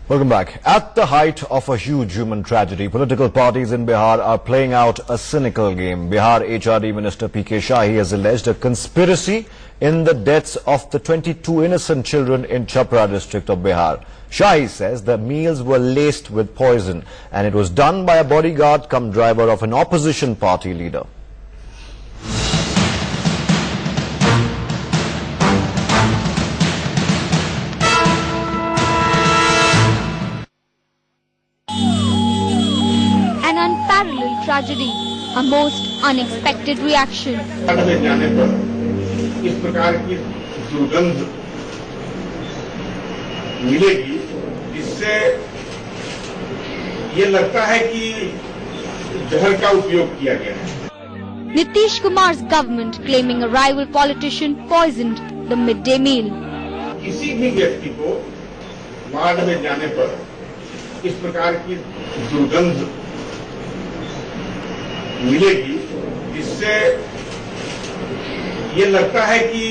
Welcome back. At the height of a huge human tragedy, political parties in Bihar are playing out a cynical game. Bihar HRD Minister P.K. Shahi has alleged a conspiracy in the deaths of the 22 innocent children in Chhapra district of Bihar. Shahi says the meals were laced with poison and it was done by a bodyguard cum driver of an opposition party leader. An unparalleled tragedy, a most unexpected reaction. जाने पर इस प्रकार की दुर्गंध मिलेगी, इससे ये लगता है कि जहर का उपयोग किया गया है। Nitish Kumar's government claiming a rival politician poisoned the midday meal. किसी भी व्यक्ति को वार्ड में जाने पर इस प्रकार की दुर्गंध मिलेगी, इससे ये लगता है कि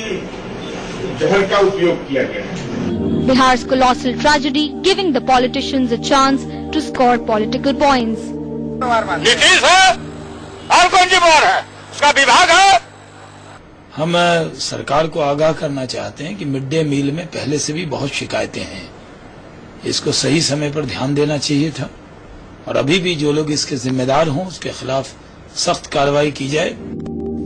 जहर का उपयोग किया गया है। Bihar's colossal tragedy giving the politicians a chance to score political points. Nitish है और कौन सी बोर है, उसका विभाग है। हम सरकार को आगाह करना चाहते हैं कि मिड डे मील में पहले से भी बहुत शिकायतें हैं, इसको सही समय पर ध्यान देना चाहिए था और अभी भी जो लोग इसके जिम्मेदार हों उसके खिलाफ सख्त कार्रवाई की जाए।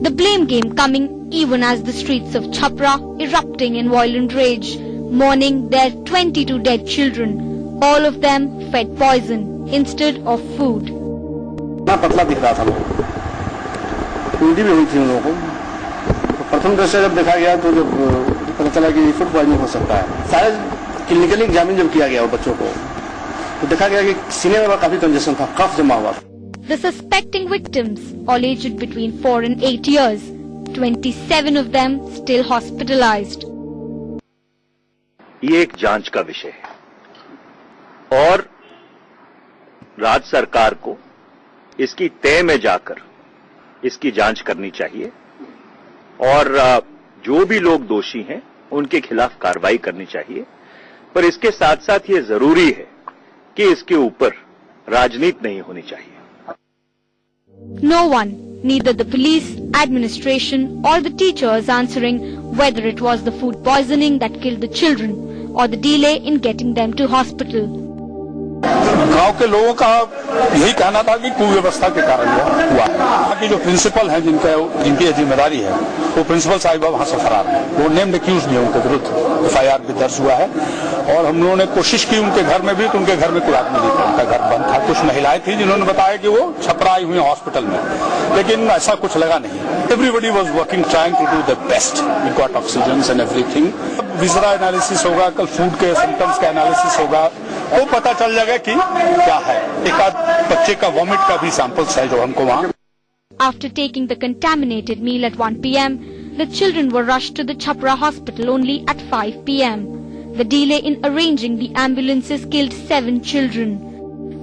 The blame game coming even as the streets of Chhapra erupting in violent rage, mourning their 22 dead children, all of them fed poison instead of food. पतला दिख रहा था लोग, उल्टी भी हुई थी उन लोगों को। प्रथम दृष्टया जब देखा गया तो जब पता चला कि फूड पॉइजनिंग हो सकता है, सारे क्लिनिकली एग्जामिन जब किया गया वो बच्चों को, तो देखा गया कि सीने में काफी कंजेशन था, कफ जमा हुआ। The suspecting victims, all aged between 4 and 8 years, 27 of them still hospitalized. ये एक जांच का विषय है और राज्य सरकार को इसकी तह में जाकर इसकी जांच करनी चाहिए और जो भी लोग दोषी हैं उनके खिलाफ कार्रवाई करनी चाहिए, पर इसके साथ साथ ये जरूरी है कि इसके ऊपर राजनीति नहीं होनी चाहिए। No one, neither the police, administration or the teachers answering whether it was the food poisoning that killed the children or the delay in getting them to hospital. गांव के लोगों का यही कहना था कि कुव्यवस्था के कारण हुआ है। बाकी जो प्रिंसिपल हैं जिनकी जिम्मेदारी है, वो प्रिंसिपल साहिब वहां से फरार है, वो नेम्ड एक्यूज भी है, उनके विरुद्ध FIR भी दर्ज हुआ है और हम लोगों ने कोशिश की उनके घर में भी, तो उनके घर में कोई आदमी नहीं था, उनका घर बंद था। कुछ महिलाएं थी जिन्होंने बताया कि वो छपरा आई हुई हॉस्पिटल में, लेकिन ऐसा कुछ लगा नहीं। Everybody was working trying to do the best, we got oxygen and everything. Viscera analysis होगा, कल फूड के सिम्टम्स का एनालिसिस होगा, तो पता चल जाएगा कि क्या है। एक आध बच्चे का वॉमिट का भी सैंपल्स है जो हमको वहाँ। After taking the contaminated meal at 1 p.m., the children were rushed to the Chhapra hospital only at 5 p.m. The delay in arranging the ambulances killed 7 children.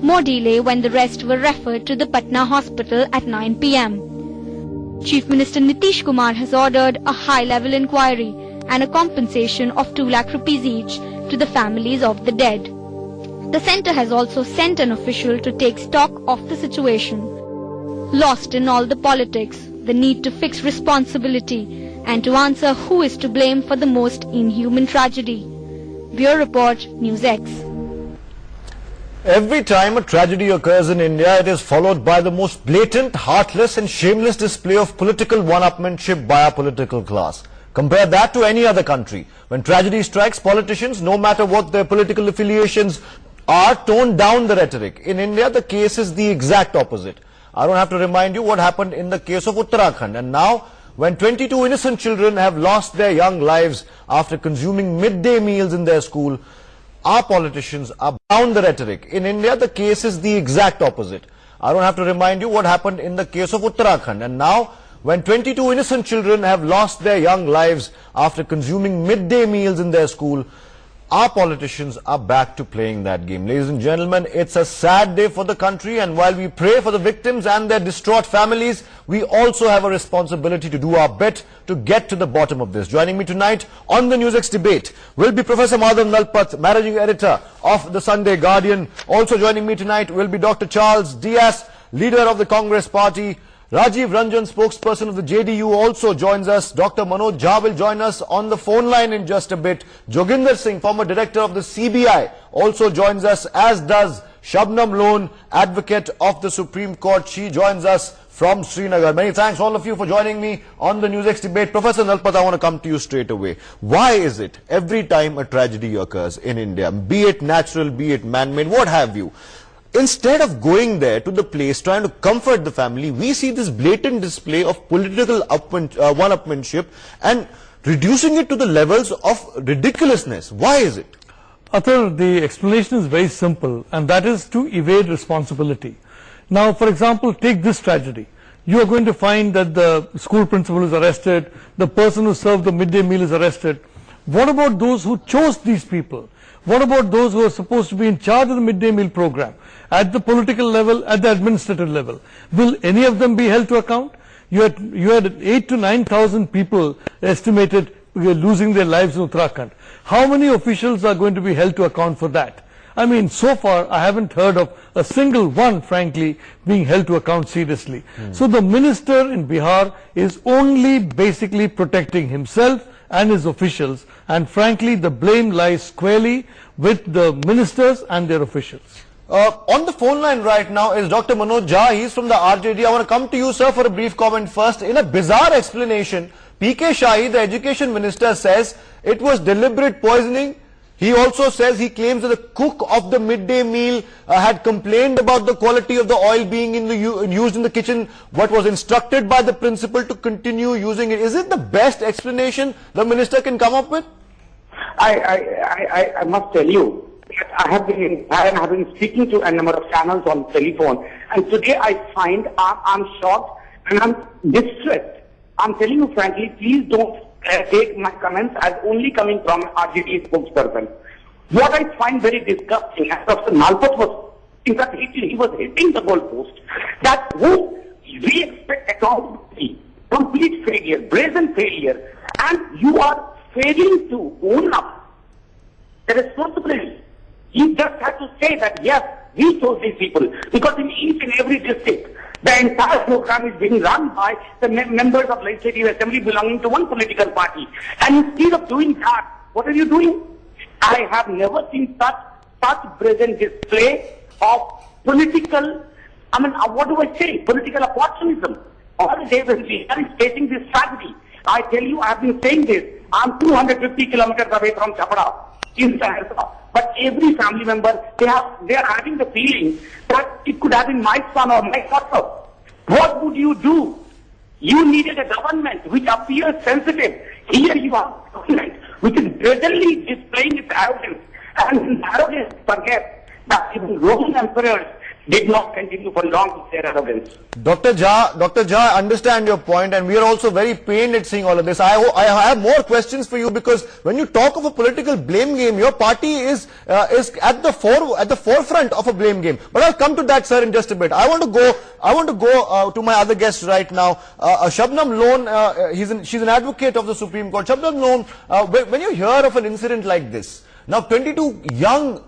More delay when the rest were referred to the Patna hospital at 9 p.m. Chief Minister Nitish Kumar has ordered a high-level inquiry and a compensation of 2 lakh rupees each to the families of the dead. The centre has also sent an official to take stock of the situation. Lost in all the politics, the need to fix responsibility and to answer who is to blame for the most inhuman tragedy. Bureau Report, NewsX. Every time a tragedy occurs in India, it is followed by the most blatant, heartless and shameless display of political one-upmanship by our political class. Compare that to any other country. When tragedy strikes, politicians, no matter what their political affiliations, are toned down the rhetoric. In India, the case is the exact opposite. I don't have to remind you what happened in the case of Uttarakhand. And now, when 22 innocent children have lost their young lives after consuming midday meals in their school, our politicians are down the rhetoric. In India, the case is the exact opposite. I don't have to remind you what happened in the case of Uttarakhand. And now, when 22 innocent children have lost their young lives after consuming midday meals in their school, our politicians are back to playing that game. Ladies and gentlemen, it's a sad day for the country, and while we pray for the victims and their distraught families, we also have a responsibility to do our bit to get to the bottom of this. Joining me tonight on the NewsX debate will be Professor Madhav Nalpat, Managing Editor of the Sunday Guardian. Also joining me tonight will be Dr. Charles Diaz, Leader of the Congress Party. Rajiv Ranjan, spokesperson of the JDU, also joins us. Dr. Manoj Jha will join us on the phone line in just a bit. Joginder Singh, former director of the CBI, also joins us, as does Shabnam Lone, advocate of the Supreme Court. She joins us from Srinagar. Many thanks all of you for joining me on the NewsX debate. Professor Nalpat, I want to come to you straight away. Why is it every time a tragedy occurs in India, be it natural, be it man-made, what have you, instead of going there to the place trying to comfort the family, we see this blatant display of political one-upmanship and reducing it to the levels of ridiculousness? Why is it? Atul, the explanation is very simple, and that is to evade responsibility. Now, for example, take this tragedy. You are going to find that the school principal is arrested, the person who served the midday meal is arrested. What about those who chose these people? What about those who are supposed to be in charge of the midday meal program? At the political level, at the administrative level, will any of them be held to account? You had 8 to 9,000 people estimated losing their lives in Uttarakhand. How many officials are going to be held to account for that? I mean, so far I haven't heard of a single one, frankly, being held to account seriously. So the minister in Bihar is only basically protecting himself and his officials, and frankly the blame lies squarely with the ministers and their officials. On the phone line right now is Dr. Manoj Jha. He's from the RJD. I want to come to you, sir, for a brief comment first. In a bizarre explanation, P.K. Shahi, the education minister, says it was deliberate poisoning. He also says, he claims that the cook of the midday meal had complained about the quality of the oil being used in the kitchen, but was instructed by the principal to continue using it. Is it the best explanation the minister can come up with? I must tell you, I have been speaking to a number of channels on telephone, and today I find I'm shocked and I'm distressed. I'm telling you frankly, please don't take my comments as only coming from RJD spokesperson. What I find very disgusting, as Dr. Nalpat was, in fact, he was hitting the goalpost, that who we expect accountability, complete failure, brazen failure, and you are failing to own up the responsibility. You just have to say that, yes, we chose these people, because in each and every district, the entire program is being run by the members of Legislative Assembly belonging to one political party. And instead of doing that, what are you doing? I have never seen such brazen display of political, what do I say, political opportunism. All the day when we are facing this tragedy, I tell you, I have been saying this, I'm 250 kilometers away from Chapra in Sinha. But every family member, they are having the feeling that it could have been my son or my daughter. What would you do? You needed a government which appears sensitive. Here you have a government which is brazenly displaying its arrogance. And in arrogance, forget that even Roman emperors did not continue for long with their arrogance. Dr. Jha, I understand your point, and we are also very pained at seeing all of this. I have more questions for you, because when you talk of a political blame game, your party is at the forefront of a blame game. But I'll come to that, sir, in just a bit. I want to go to my other guest right now, Shabnam Lone. She's an advocate of the Supreme Court. Shabnam Lone, when you hear of an incident like this, now 22 young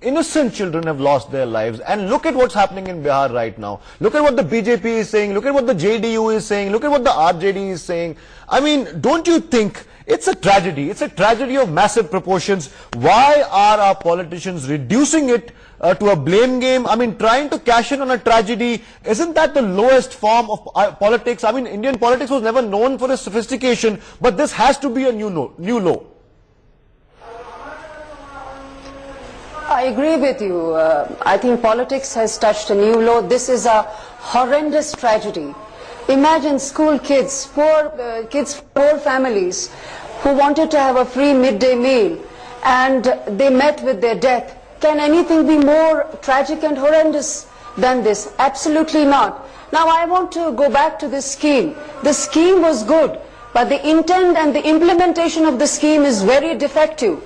innocent children have lost their lives, and look at what's happening in Bihar right now. Look at what the BJP is saying, look at what the JDU is saying, look at what the RJD is saying. I mean, don't you think it's a tragedy? It's a tragedy of massive proportions. Why are our politicians reducing it to a blame game? I mean, trying to cash in on a tragedy, isn't that the lowest form of politics? I mean, Indian politics was never known for its sophistication, but this has to be a new low. I agree with you. I think politics has touched a new low. This is a horrendous tragedy. Imagine school kids, poor families who wanted to have a free midday meal, and they met with their death. Can anything be more tragic and horrendous than this? Absolutely not. Now I want to go back to this scheme. The scheme was good, but the intent and the implementation of the scheme is very defective.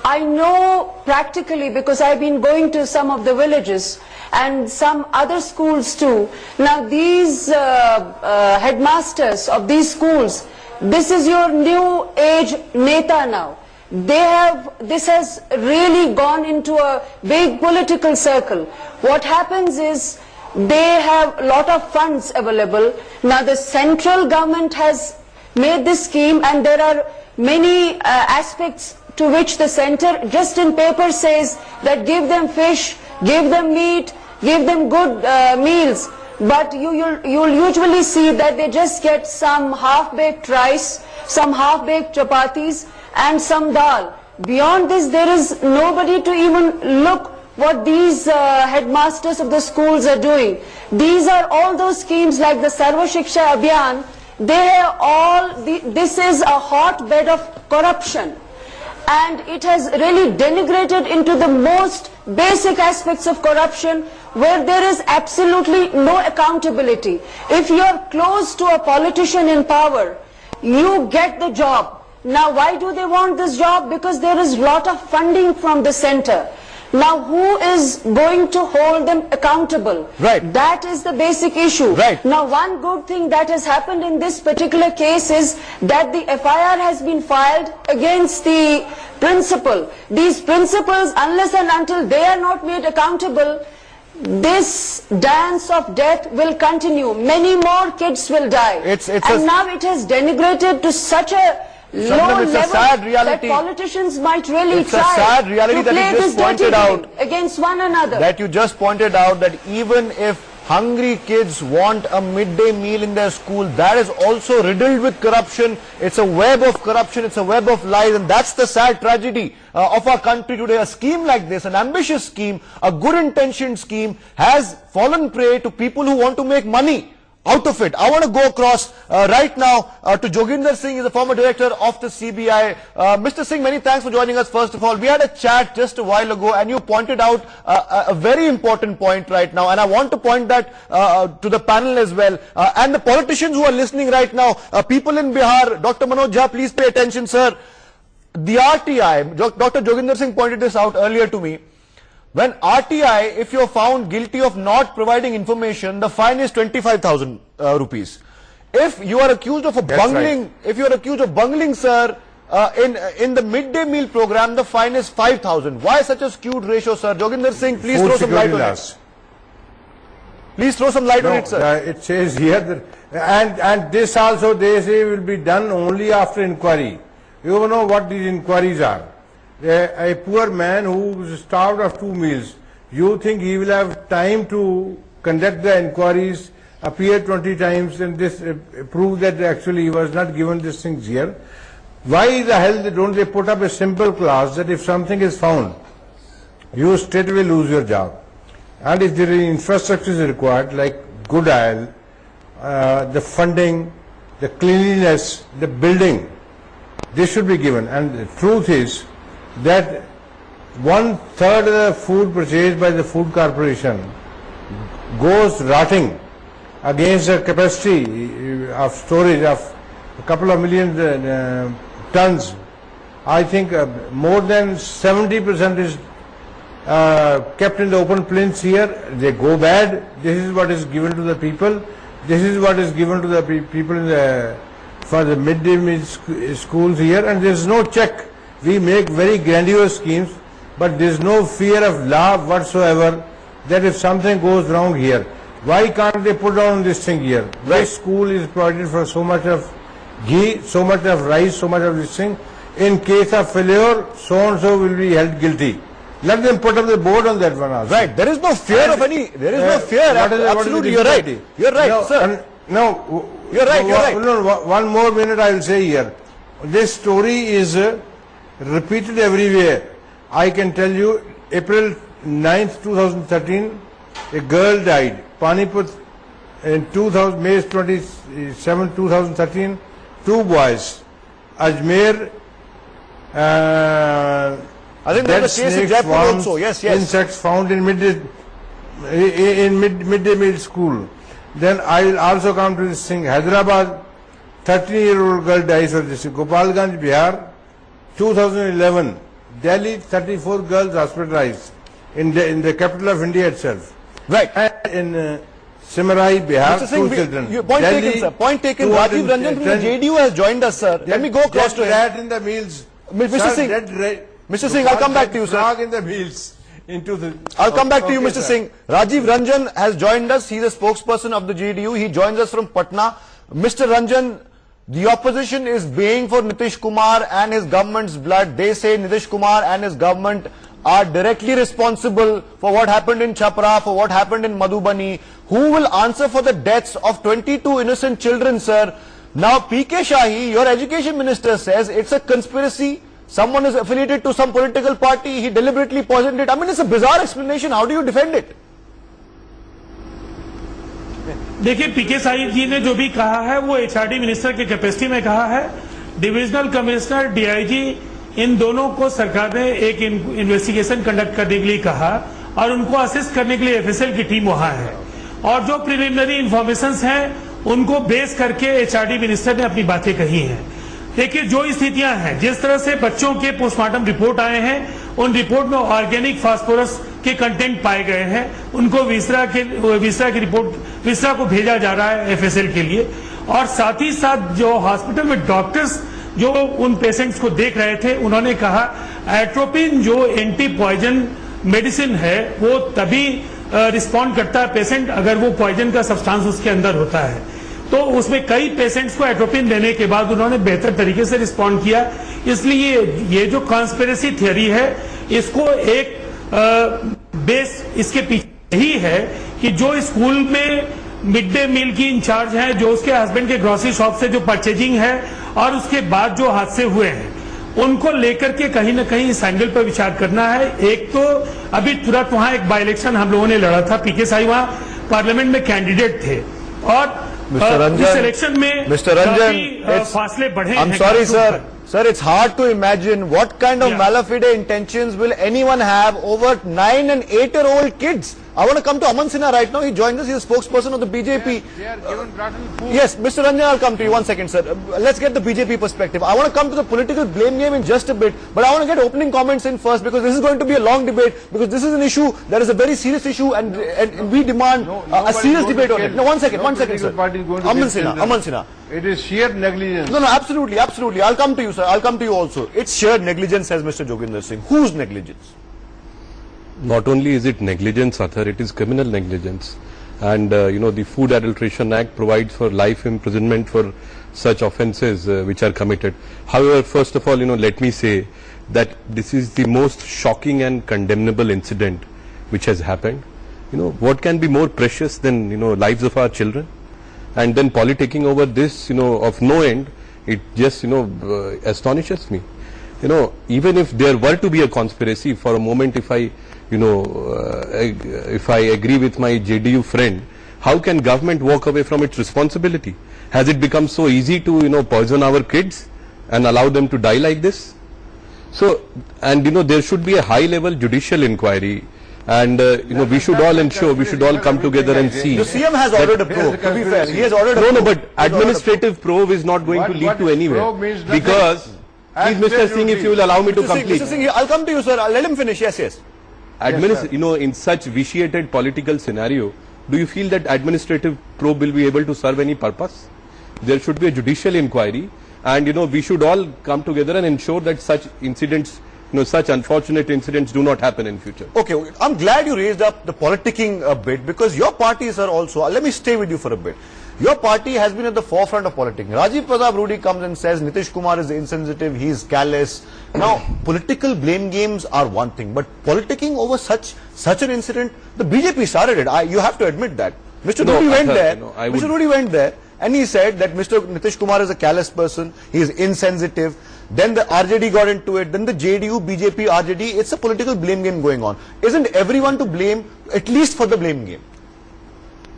I know practically because I've been going to some of the villages and some other schools too. Now these headmasters of these schools, this is your new age neta now. This has really gone into a big political circle. What happens is they have a lot of funds available. Now the central government has made this scheme and there are many aspects to which the center just in paper says that give them fish, give them meat, give them good meals. But you'll usually see that they just get some half-baked rice, some half-baked chapatis and some dal. Beyond this there is nobody to even look what these headmasters of the schools are doing. These are all those schemes like the Sarva Shiksha Abhiyan. They are all, this is a hotbed of corruption. And it has really denigrated into the most basic aspects of corruption where there is absolutely no accountability. If you are close to a politician in power, you get the job. Now why do they want this job? Because there is a lot of funding from the center. Now who is going to hold them accountable? Right. That is the basic issue. Right. Now one good thing that has happened in this particular case is that the FIR has been filed against the principal. These principals, unless and until they are not made accountable, this dance of death will continue. Many more kids will die. And now it has denigrated to such a low level that politicians might really try to play this dirty game against one another. That you just pointed out that even if hungry kids want a midday meal in their school, that is also riddled with corruption. It's a web of corruption, it's a web of lies, and that's the sad tragedy of our country today. A scheme like this, an ambitious scheme, a good intentioned scheme, has fallen prey to people who want to make money out of it. I want to go across right now to Joginder Singh. He's the former director of the CBI. Mr. Singh, many thanks for joining us. First of all, we had a chat just a while ago and you pointed out a very important point right now, and I want to point that to the panel as well, and the politicians who are listening right now. People in Bihar, Dr. Manoj Jha, please pay attention, sir. The RTI, Dr. Joginder Singh pointed this out earlier to me. When RTI, if you are found guilty of not providing information, the fine is 25,000 rupees. If you are accused of bungling, if you are accused of bungling, sir, in the midday meal program, the fine is 5,000. Why such a skewed ratio, sir? Joginder Singh, please throw some light on it. Please throw some light on it, sir. It says here that, and this also they say will be done only after inquiry. You know what these inquiries are. A poor man who is starved of 2 meals, you think he will have time to conduct the inquiries, appear 20 times and this prove that actually he was not given these things here? Why the hell don't they put up a simple clause that if something is found, you straight away lose your job? And if there is infrastructure is required, like good aisle, the funding, the cleanliness, the building, this should be given. And the truth is that 1/3 of the food purchased by the food corporation goes rotting against the capacity of storage of a couple of million tons. I think more than 70% is kept in the open plinths here. They go bad. This is what is given to the people. This is what is given to the people in the, for the midday meal schools here, and there is no check. We make very grandiose schemes, but there is no fear of law whatsoever that if something goes wrong here, why can't they put down this thing here? Right. This school is provided for so much of ghee, so much of rice, so much of this thing. In case of failure, so and so will be held guilty. Let them put up the board on that one also. Right. There is no fear of any. There is no fear. Absolutely, you're right. You're right, sir. No, you're right. You're right. No, one more minute I will say here. This story is repeated everywhere. I can tell you, April 9th, 2013, a girl died. Paniput in May 27, 2013, 2 boys. Ajmer, I think there was a case in Jaipur also. Yes, yes. Insects found in midday meal school. Then I will also come to this thing. Hyderabad, 13-year-old girl dies of this. Gopalganj, Bihar, 2011. Delhi, 34 girls hospitalized in the capital of India itself. Right. And in Simrai, Bihar, Mr. 2 children. Point taken, sir. Point taken. Rajiv Ranjan from the JDU has joined us, sir. Let me go across to him. Rat in the meals. Mr. Singh, Mr. Singh, I'll come back to you, sir. Frog in the meals. I'll come back to you, Mr. Singh. Rajiv Ranjan has joined us. He's a spokesperson of the JDU. He joins us from Patna. Mr. Ranjan, the opposition is baying for Nitish Kumar and his government's blood. They say Nitish Kumar and his government are directly responsible for what happened in Chhapra, for what happened in Madhubani. Who will answer for the deaths of 22 innocent children, sir? Now, P.K. Shahi, your education minister, says it's a conspiracy. Someone is affiliated to some political party. He deliberately poisoned it. I mean, it's a bizarre explanation. How do you defend it? देखिए, पीके साहिब जी ने जो भी कहा है वो HRD minister के capacity में कहा है। डिविजनल कमिश्नर, डीआईजी, इन दोनों को सरकार ने एक इन्वेस्टिगेशन कंडक्ट करने के लिए कहा और उनको असिस्ट करने के लिए एफएसएल की टीम वहां है और जो प्रिलिमिनरी इंफॉर्मेशंस हैं उनको बेस करके एचआरडी मिनिस्टर ने अपनी बातें कही हैं। देखिए, जो स्थितियां हैं, जिस तरह से बच्चों के पोस्टमार्टम रिपोर्ट आए हैं, उन रिपोर्ट में ऑर्गेनिक फास्फोरस के कंटेंट पाए गए हैं। उनको विसरा की रिपोर्ट विसरा को भेजा जा रहा है एफएसएल के लिए और साथ ही साथ जो हॉस्पिटल में डॉक्टर्स जो उन पेशेंट्स को देख रहे थे उन्होंने कहा एट्रोपिन जो एंटी पॉइजन मेडिसिन है वो तभी रिस्पॉन्ड करता है पेशेंट अगर वो पॉइजन का सब्सटेंस उसके अंदर होता है। तो उसमें कई पेशेंट्स को एट्रोपिन देने के बाद उन्होंने बेहतर तरीके से रिस्पॉन्ड किया। इसलिए ये जो कॉन्स्पिरेसी थियरी है इसको एक बेस इसके पीछे ही है कि जो स्कूल में मिड डे मील की इंचार्ज है, जो उसके हस्बैंड के ग्रोसरी शॉप से जो परचेजिंग है और उसके बाद जो हादसे हुए हैं उनको लेकर के कहीं ना कहीं इस एंगल पर विचार करना है। एक तो अभी तुरंत वहां एक बाई इलेक्शन हम लोगों ने लड़ा था, पीके साहिब वहां पार्लियामेंट में कैंडिडेट थे और इस इलेक्शन में फासले बढ़े। I'm sorry, sir. Sir, it's hard to imagine what kind of malafide intentions will anyone have over 9 and 8-year-old kids. I want to come to Aman Sinha right now. He joins us. He's a spokesperson of the BJP. They are given rotten food. Yes, Mr. Ranjan, I'll come to you. 1 second, sir. Let's get the BJP perspective. I want to come to the political blame game in just a bit, but I want to get opening comments in first because this is going to be a long debate because this is an issue that is a very serious issue and we demand a serious debate on it. No, 1 second, sir. Aman Sinha. It is sheer negligence. No, absolutely. I'll come to you, sir. I'll come to you also. It's sheer negligence, says Mr. Joginder Singh. Whose negligence? Not only is it negligence, Athar, it is criminal negligence. And, the Food Adulteration Act provides for life imprisonment for such offences which are committed. However, first of all, let me say that this is the most shocking and condemnable incident which has happened. What can be more precious than, lives of our children? And then politicking over this, of no end, it just, astonishes me. Even if there were to be a conspiracy, for a moment, if I agree with my JDU friend, how can government walk away from its responsibility? Has it become so easy to, poison our kids and allow them to die like this? So, and there should be a high-level judicial inquiry. And we should all ensure, we should all come together and see. The CM has ordered a probe, to be fair. He has ordered a probe. No, but administrative probe is not going to lead to anywhere. Because, please Mr. Singh, if you will allow me to complete. Mr. Singh, I'll come to you, sir. I'll let him finish. Yes. In such vitiated political scenario, do you feel that administrative probe will be able to serve any purpose? There should be a judicial inquiry and, we should all come together and ensure that such incidents, such unfortunate incidents do not happen in future. Okay, I'm glad you raised up the politicking a bit because your parties are also, let me stay with you for a bit. Your party has been at the forefront of politicking. Rajiv Pratap Rudy comes and says Nitish Kumar is insensitive, he is callous. Now, political blame games are one thing, but politicking over such an incident, the BJP started it. You have to admit that. Mr. Rudy went there. Mr. Rudy went there and he said that Mr. Nitish Kumar is a callous person, he is insensitive. Then the RJD got into it, then the JDU, BJP, RJD, it's a political blame game going on. Isn't everyone to blame, at least for the blame game?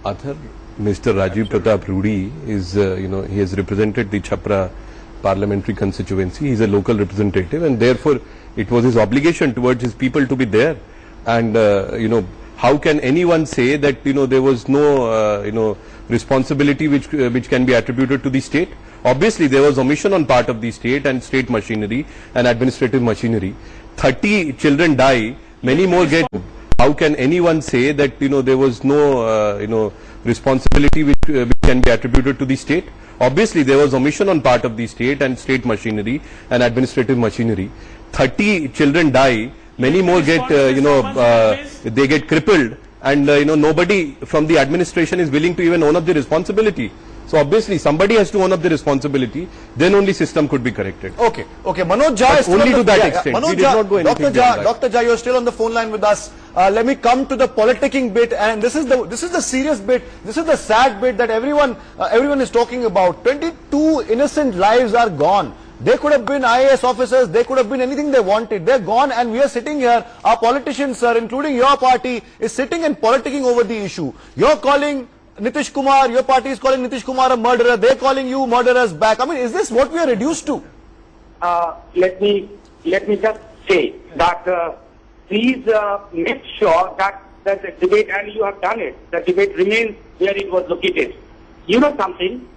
Athar, Mr. Rajiv Pratap Rudy is, he has represented the Chhapra parliamentary constituency. He is a local representative and therefore it was his obligation towards his people to be there. And, how can anyone say that, there was no, responsibility which can be attributed to the state? Obviously, there was omission on part of the state and state machinery and administrative machinery. 30 children die, many more get. How can anyone say that there was no responsibility which can be attributed to the state? Obviously, there was omission on part of the state and state machinery and administrative machinery. 30 children die, many more get they get crippled, and nobody from the administration is willing to even own up the responsibility. So obviously somebody has to own up the responsibility, then only system could be corrected. Okay, Manoj Jha is only to that extent. Manoj We did not go anything beyond that. Dr. Jha, you're still on the phone line with us. Let me come to the politicking bit, and this is the serious bit. This is the sad bit that everyone is talking about. 22 innocent lives are gone. They could have been IAS officers, they could have been anything they wanted. They're gone, and we are sitting here, our politicians, sir, including your party, is sitting and politicking over the issue. You're calling Nitish Kumar, your party is calling Nitish Kumar a murderer, they're calling you murderers back. I mean, is this what we are reduced to? Let me just say that please make sure that the debate, and you have done it, the debate remains where it was located. You know something?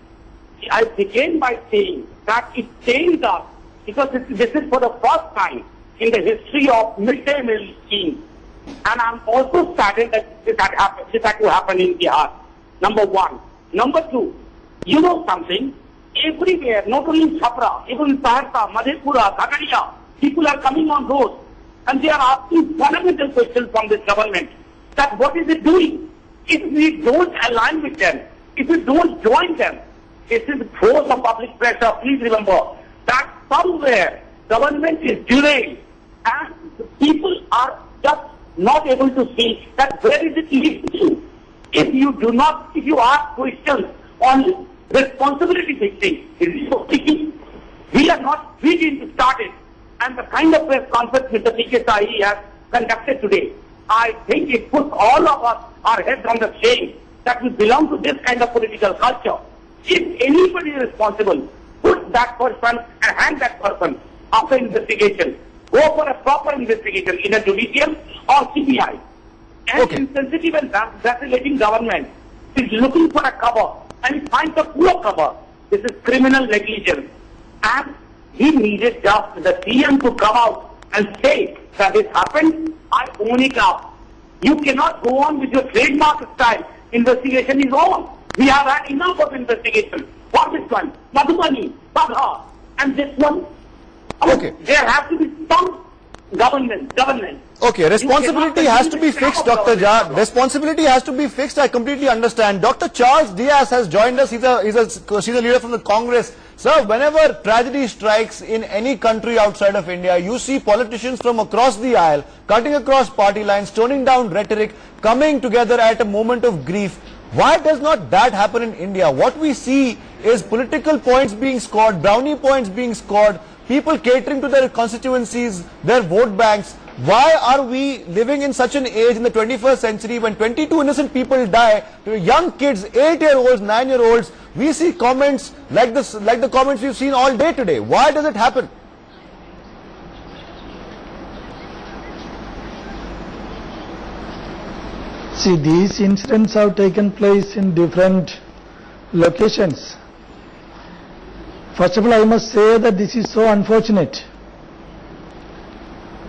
I began by saying that it pains us because this is for the first time in the history of midday meal schemes. And I'm also saddened that this had to happen in Bihar. Number one. Number two, you know something? Everywhere, not only in Chhapra, even in Saharsa, Madhepura, Khagadiya, people are coming on roads and they are asking fundamental questions from this government. That what is it doing? If we don't align with them, if we don't join them, this is force of public pressure. Please remember that somewhere government is delayed and people are just not able to see that where is it leading to. If you ask questions on responsibility fixing, we didn't start it. And the kind of press conference Mr. P.K. Sahi has conducted today, I think it puts all of us, our heads on the shame that we belong to this kind of political culture. If anybody is responsible, put that person and hand that person after investigation. Go for a proper investigation in a judicial or CBI. And insensitive and vacillating government is looking for a cover and finds a poor cover. This is criminal negligence. And he needed just the CM to come out and say that this happened, I own it up. You cannot go on with your trademark style. Investigation is on. We have had enough of investigation. What is one? Madhubani, Bagha, and this one. Okay. There has to be some governance. Okay, responsibility has to be fixed, Dr. Jha. Responsibility has to be fixed. I completely understand. Dr. Charles Diaz has joined us. He's a leader from the Congress. Sir, whenever tragedy strikes in any country outside of India, you see politicians from across the aisle, cutting across party lines, toning down rhetoric, coming together at a moment of grief. Why does not that happen in India? What we see is political points being scored, brownie points being scored, people catering to their constituencies, their vote banks. Why are we living in such an age in the 21st century when 22 innocent people die, young kids, 8-year-olds, 9-year-olds, we see comments like this, like the comments we've seen all day today. Why does it happen? See, these incidents have taken place in different locations. First of all, I must say that this is so unfortunate.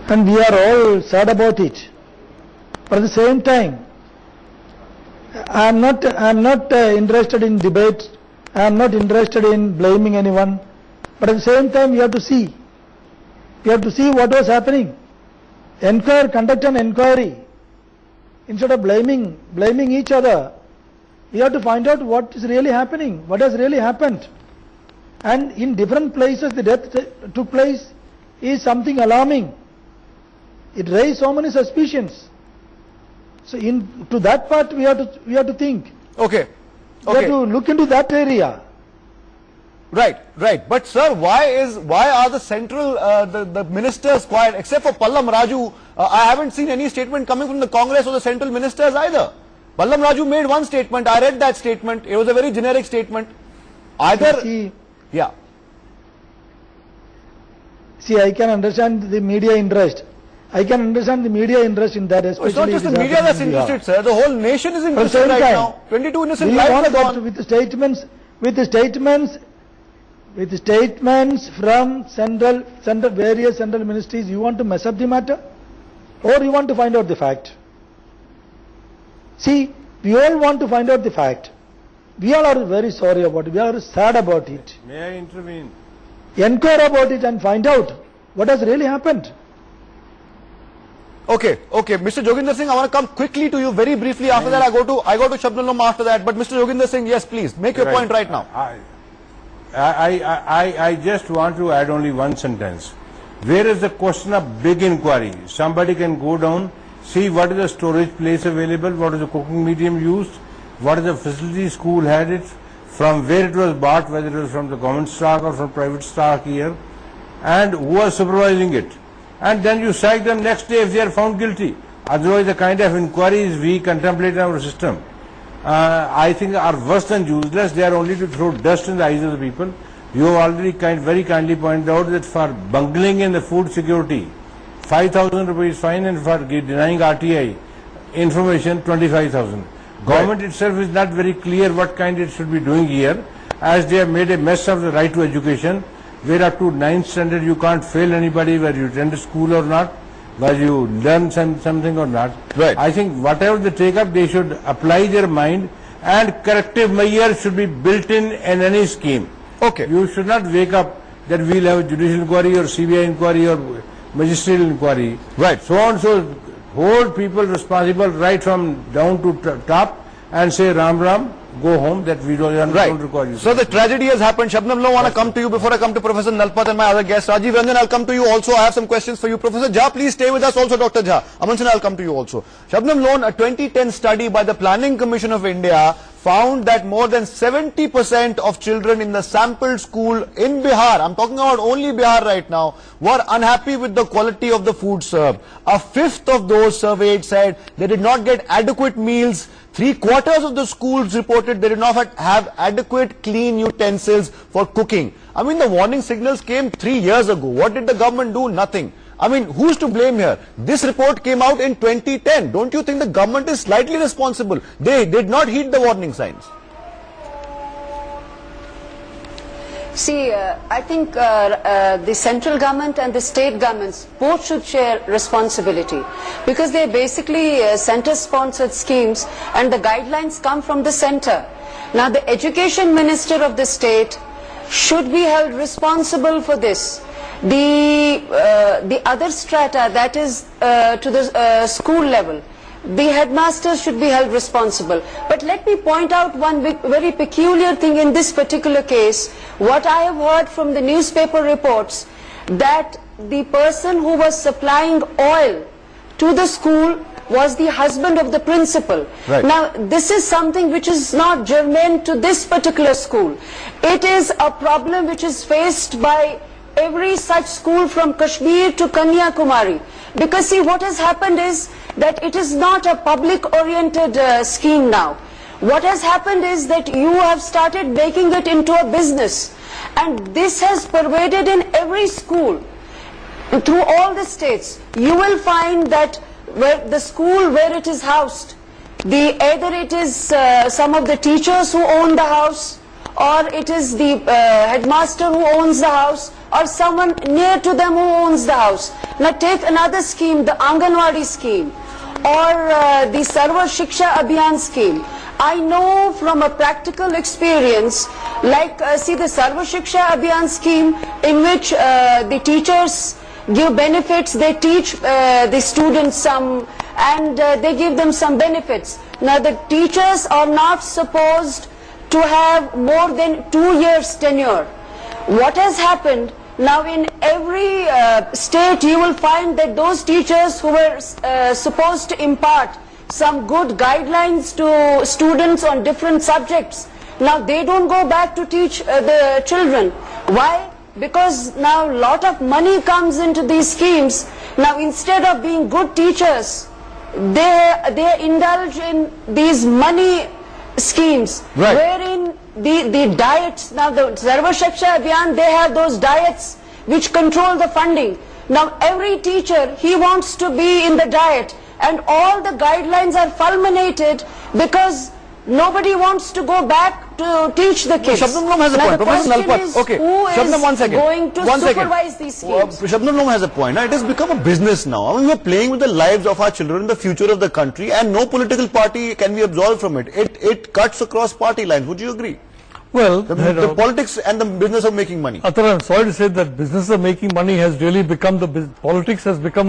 And we are all sad about it. But at the same time, I am not interested in debate. I am not interested in blaming anyone. But at the same time, we have to see. We have to see what was happening. Conduct an inquiry. Instead of blaming each other, we have to find out what is really happening, what has really happened. And in different places the death took place is something alarming. It raised so many suspicions. So to that part we have to think. Okay. We have to look into that area. Right. But sir, why are the central the ministers quiet? Except for Pallam Raju, I haven't seen any statement coming from the Congress or the central ministers either. Pallam Raju made one statement. I read that statement. It was a very generic statement. See, I can understand the media interest. I can understand the media interest in that, especially. It's not just the media that's interested, sir. The whole nation is interested right now. 22 innocent lives are gone. With the statements with statements from various central ministries, you want to mess up the matter? Or you want to find out the fact? See, we all want to find out the fact. We all are very sorry about it. We are sad about it. May I intervene? Inquire about it and find out what has really happened. Okay, Mr. Joginder Singh, I want to come quickly to you very briefly. After that, I go to Shabnam Lom after that. But Mr. Joginder Singh, yes, please make your point right now. I just want to add only one sentence. Where is the question of big inquiry? Somebody can go down, see what is the storage place available, what is the cooking medium used, what is the facility school had it, from where it was bought, whether it was from the government stock or from private stock here, and who was supervising it. And then you sack them next day if they are found guilty. Otherwise, the kind of inquiries we contemplate in our system, I think are worse than useless. They are only to throw dust in the eyes of the people. You have already very kindly pointed out that for bungling in the food security, 5,000 rupees fine, and for denying RTI information, 25,000. Government itself is not very clear what kind it should be doing here, as they have made a mess of the right to education, where up to 9th standard you can't fail anybody, whether you attend school or not, whether you learn something or not. Right. I think whatever they take up, they should apply their mind, and corrective measures should be built in any scheme. Okay. You should not wake up that we'll have a judicial inquiry or CBI inquiry or magisterial inquiry. Right. So on, so hold people responsible right from down to top and say Ram Ram, go home, that we don't require you. So the tragedy has happened. Shabnam Lom, I want to come to you before I come to Professor Nalpat and my other guest. Rajiv Ranjan, I'll come to you also. I have some questions for you. Professor Jha, please stay with us. Also Dr. Jha. Aman Sinha, I'll come to you also. Shabnam Lom, a 2010 study by the Planning Commission of India found that more than 70% of children in the sampled school in Bihar, I'm talking about only Bihar right now, were unhappy with the quality of the food served. A fifth of those surveyed said they did not get adequate meals. 3/4 of the schools reported they did not have adequate clean utensils for cooking. I mean, the warning signals came 3 years ago. What did the government do? Nothing. I mean, who's to blame here? This report came out in 2010. Don't you think the government is slightly responsible? They did not heed the warning signs. See, I think the central government and the state governments both should share responsibility, because they are basically center-sponsored schemes and the guidelines come from the center. Now, the education minister of the state should be held responsible for this. The other strata, that is to the school level, the headmasters should be held responsible. But let me point out one very peculiar thing in this particular case. What I have heard from the newspaper reports, that the person who was supplying oil to the school was the husband of the principal. Right. Now, this is something which is not germane to this particular school. It is a problem which is faced by every such school from Kashmir to Kanyakumari. Because see, what has happened is that it is not a public-oriented scheme now. What has happened is that you have started making it into a business, and this has pervaded in every school. Through all the states, you will find that where the school where it is housed, either it is some of the teachers who own the house, or it is the headmaster who owns the house, or someone near to them who owns the house. Now take another scheme, the Anganwadi scheme, or the Sarva Shiksha Abhiyan scheme. I know from a practical experience, like see the Sarva Shiksha Abhiyan scheme, in which the teachers give benefits, they teach the students some, and they give them some benefits. Now the teachers are not supposed to have more than 2 years tenure. What has happened now, in every state you will find that those teachers who were supposed to impart some good guidelines to students on different subjects, now they don't go back to teach the children. Why? Because now a lot of money comes into these schemes. Now instead of being good teachers, they indulge in these money schemes, right, wherein the diets, now the Sarva Shiksha Abhiyan, they have those diets which control the funding. Now every teacher, he wants to be in the diet, and all the guidelines are fulminated because Nobody wants to go back to teach the kids. Shabnam has a point. Professor Nalpat, okay. Shabnam, 1 second. Going to supervise these kids? Shabnam has a point. It has become a business now. I mean, we are playing with the lives of our children, the future of the country, and no political party can be absolved from it. It cuts across party lines. Would you agree? Well, the politics and the business of making money. Atar, I'm sorry to say that business of making money has really become politics has become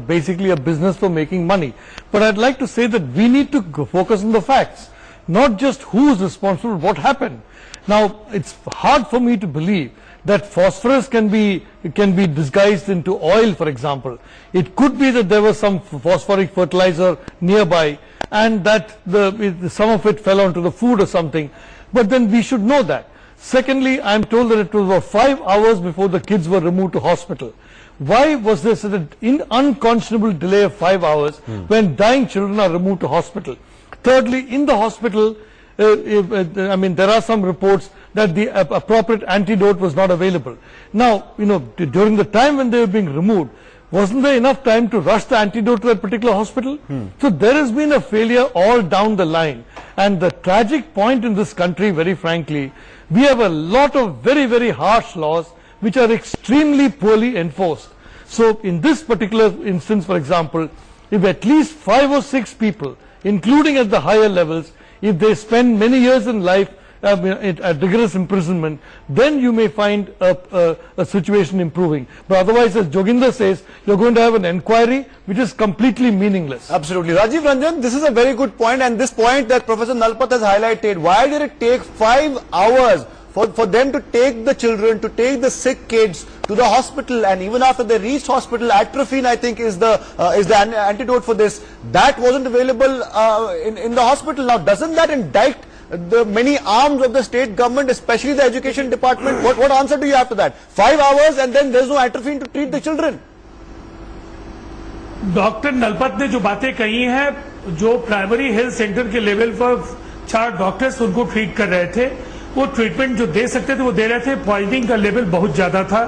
basically a business for making money. But I'd like to say that we need to focus on the facts, not just who's responsible, what happened. Now, it's hard for me to believe that phosphorus can be disguised into oil, for example. It could be that there was some phosphoric fertilizer nearby and that some of it fell onto the food or something. But then we should know that. Secondly, I am told that it was about 5 hours before the kids were removed to hospital. Why was there such an unconscionable delay of 5 hours when dying children are removed to hospital? Thirdly, in the hospital, I mean, there are some reports that the appropriate antidote was not available. Now, during the time when they were being removed, wasn't there enough time to rush the antidote to that particular hospital? So there has been a failure all down the line. And the tragic point in this country, very frankly, we have a lot of very, very harsh laws which are extremely poorly enforced. So in this particular instance, for example, if at least 5 or 6 people, including at the higher levels, if they spend many years in life at rigorous imprisonment, then you may find a situation improving. But otherwise, as Joginder says, you're going to have an inquiry which is completely meaningless. Absolutely. Rajiv Ranjan, this is a very good point, and this point that Professor Nalpat has highlighted, why did it take 5 hours for them to take the children, to take the sick kids to the hospital, and even after they reached hospital, atropine, I think, is the antidote for this. That wasn't available in the hospital. Now, doesn't that indict the many arms of the state government, especially the education department? What answer do you have to that? 5 hours and then there's no atropine to treat the children. Doctor Nalapat ने जो बातें कही हैं, जो primary health centre के level पर 4 doctors उनको treat कर रहे थे, वो ट्रीटमेंट जो दे सकते थे वो दे रहे थे. पॉइजनिंग का लेवल बहुत ज्यादा था.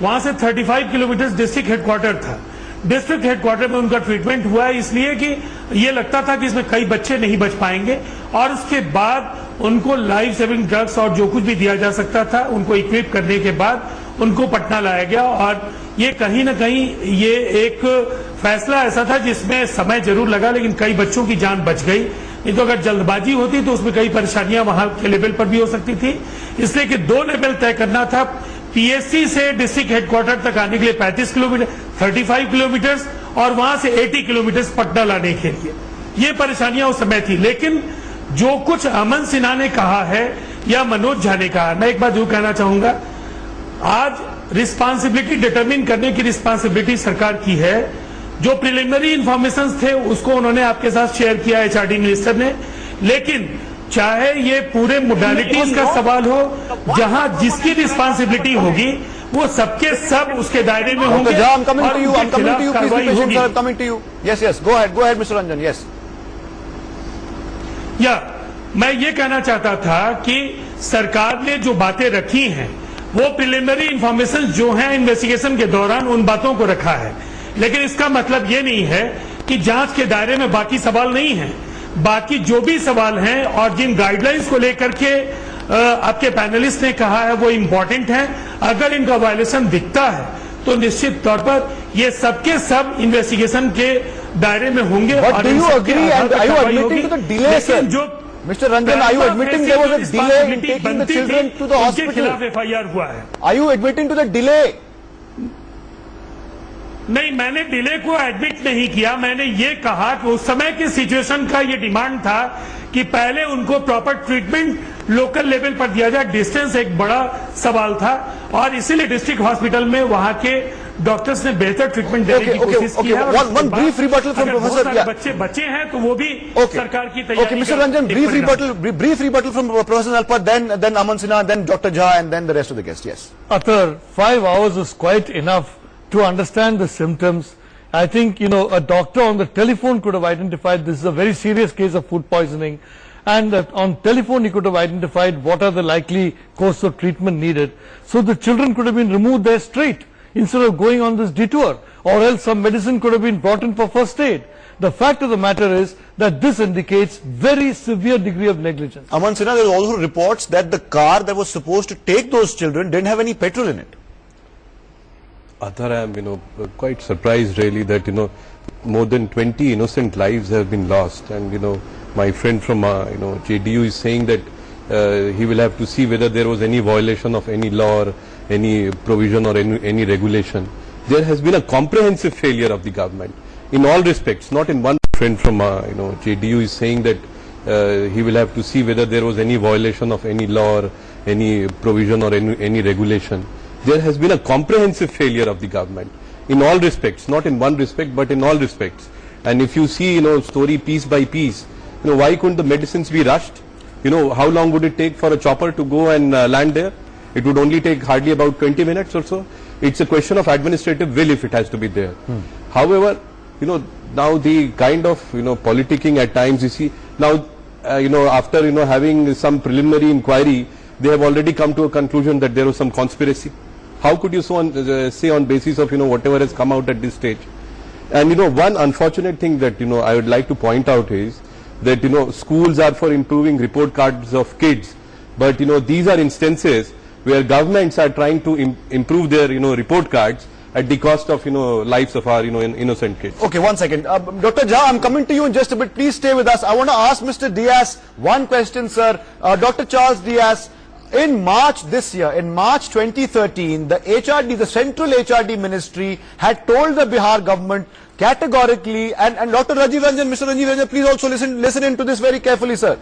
वहां से 35 किलोमीटर डिस्ट्रिक्ट हेडक्वार्टर था. डिस्ट्रिक्ट हेडक्वार्टर में उनका ट्रीटमेंट हुआ है, इसलिए कि ये लगता था कि इसमें कई बच्चे नहीं बच पाएंगे. और उसके बाद उनको लाइफ सेविंग ड्रग्स और जो कुछ भी दिया जा सकता था उनको इक्विप करने के बाद उनको पटना लाया गया. और ये कहीं ना कहीं ये एक फैसला ऐसा था जिसमें समय जरूर लगा, लेकिन कई बच्चों की जान बच गई. नहीं तो अगर जल्दबाजी होती तो उसमें कई परेशानियां वहां के लेवल पर भी हो सकती थी. इसलिए कि 2 लेवल तय करना था. पीएससी से डिस्ट्रिक्ट हेडक्वार्टर तक आने के लिए 35 किलोमीटर, 35 किलोमीटर और वहां से 80 किलोमीटर पटना लाने के लिए ये परेशानियां उस समय थी. लेकिन जो कुछ अमन सिन्हा ने कहा है या मनोज झा ने कहा, मैं एक बात जरूर कहना चाहूंगा, आज रिस्पांसिबिलिटी डिटरमिन करने की रिस्पांसिबिलिटी सरकार की है. जो प्रिलिमिनरी इंफॉर्मेशन थे उसको उन्होंने आपके साथ शेयर किया एचआरडी मिनिस्टर ने, लेकिन चाहे ये पूरे मोडालिटीज का सवाल हो, जहां जिसकी रिस्पांसिबिलिटी होगी वो सबके सब उसके दायरे में होंगे. मैं ये कहना चाहता था कि सरकार ने जो बातें रखी हैं वो प्रिलिमिनरी इंफॉर्मेशन जो है इन्वेस्टिगेशन के दौरान उन बातों को रखा है, लेकिन इसका मतलब ये नहीं है कि जांच के दायरे में बाकी सवाल नहीं है. बाकी जो भी सवाल हैं और जिन गाइडलाइंस को लेकर के आपके पैनलिस्ट ने कहा है वो इम्पोर्टेंट है. अगर इनका वायलेशन दिखता है तो निश्चित तौर पर ये सबके सब इन्वेस्टिगेशन के दायरे में होंगे. Mr. Ranjan, are you admitting there was a delay in taking the children to the hospital? FIR हुआ है. Are you admitting to the delay? नहीं, मैंने डिले को एडमिट नहीं किया. मैंने ये कहा कि उस समय के सिचुएशन का ये डिमांड था कि पहले उनको प्रॉपर ट्रीटमेंट लोकल लेवल पर दिया जाए. डिस्टेंस एक बड़ा सवाल था और इसीलिए डिस्ट्रिक्ट हॉस्पिटल में वहां के डॉक्टर्स ने बेहतर ट्रीटमेंट देने की कोशिश की है. One brief rebuttal from Professor. बच्चे बचे हैं तो वो भी सरकार की तैयारी. Okay, Mr. Ranjan, brief rebuttal from Professor Nalpat, then Aman Sinha, then Dr. Jha, and then the rest of the guests. Yes. Atar, 5 hours is quite enough to understand the symptoms. I think, a doctor on the telephone could have identified this is a very serious case of food poisoning, and on telephone he could have identified what are the likely course of treatment needed. So the children could have been removed there straight. instead of going on this detour, or else some medicine could have been brought in for first aid. The fact of the matter is that this indicates very severe degree of negligence. Aman Sinha, there are also reports that the car that was supposed to take those children didn't have any petrol in it. Athar, I am, quite surprised really that, more than 20 innocent lives have been lost, and, my friend from, JDU is saying that he will have to see whether there was any violation of any law or any provision or any regulation. There has been a comprehensive failure of the government in all respects, not in one. Friend from, JDU is saying that he will have to see whether there was any violation of any law or any provision or any regulation. There has been a comprehensive failure of the government in all respects, not in one respect, but in all respects. And if you see, story piece by piece, why couldn't the medicines be rushed? How long would it take for a chopper to go and land there? It would only take hardly about 20 minutes or so. It's a question of administrative will if it has to be there. However, now the kind of, politicking at times, you see, now, after, having some preliminary inquiry, they have already come to a conclusion that there was some conspiracy. How could you say on basis of, whatever has come out at this stage? And, one unfortunate thing that, I would like to point out is that, schools are for improving report cards of kids. But, these are instances where governments are trying to improve their, report cards at the cost of, lives of our, innocent kids. Okay, one second. Dr. Jha, I'm coming to you in just a bit. Please stay with us. I want to ask Mr. Diaz one question, sir. Dr. Charles Diaz, in March this year, in March 2013, the HRD, the Central HRD Ministry had told the Bihar government categorically, and Dr. Rajiv Ranjan, Mr. Rajiv Ranjan, please also listen into this very carefully, sir.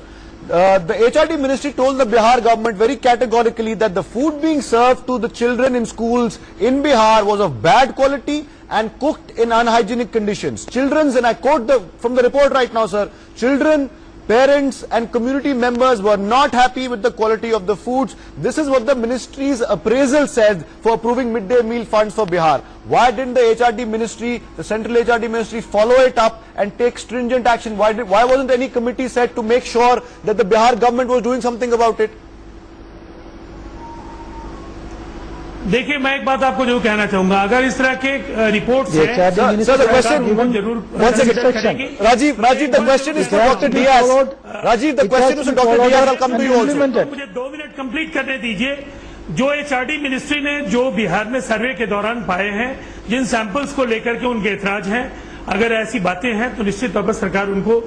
The HRD Ministry told the Bihar government very categorically that the food being served to the children in schools in Bihar was of bad quality and cooked in unhygienic conditions. Children's, and I quote from the report right now, sir, children, parents and community members were not happy with the quality of the foods. This is what the ministry's appraisal said for approving midday meal funds for Bihar. Why didn't the HRD ministry, the Central HRD ministry, follow it up and take stringent action? Why wasn't any committee set to make sure that the Bihar government was doing something about it? देखिए, मैं एक बात आपको जो कहना चाहूंगा, अगर इस तरह के रिपोर्ट्स हैं, सर, the question, जरूर one second, Rajiv, the question is for Dr. Diaz. Rajiv, the question is for Dr. Diaz. I'll come to you also. मुझे 2 मिनट कंप्लीट करने दीजिए. जो एचआरडी मिनिस्ट्री ने जो बिहार में सर्वे के दौरान पाए हैं, जिन सैंपल्स को लेकर के उनके ऐतराज हैं, अगर ऐसी बातें हैं तो निश्चित तौर पर सरकार उनको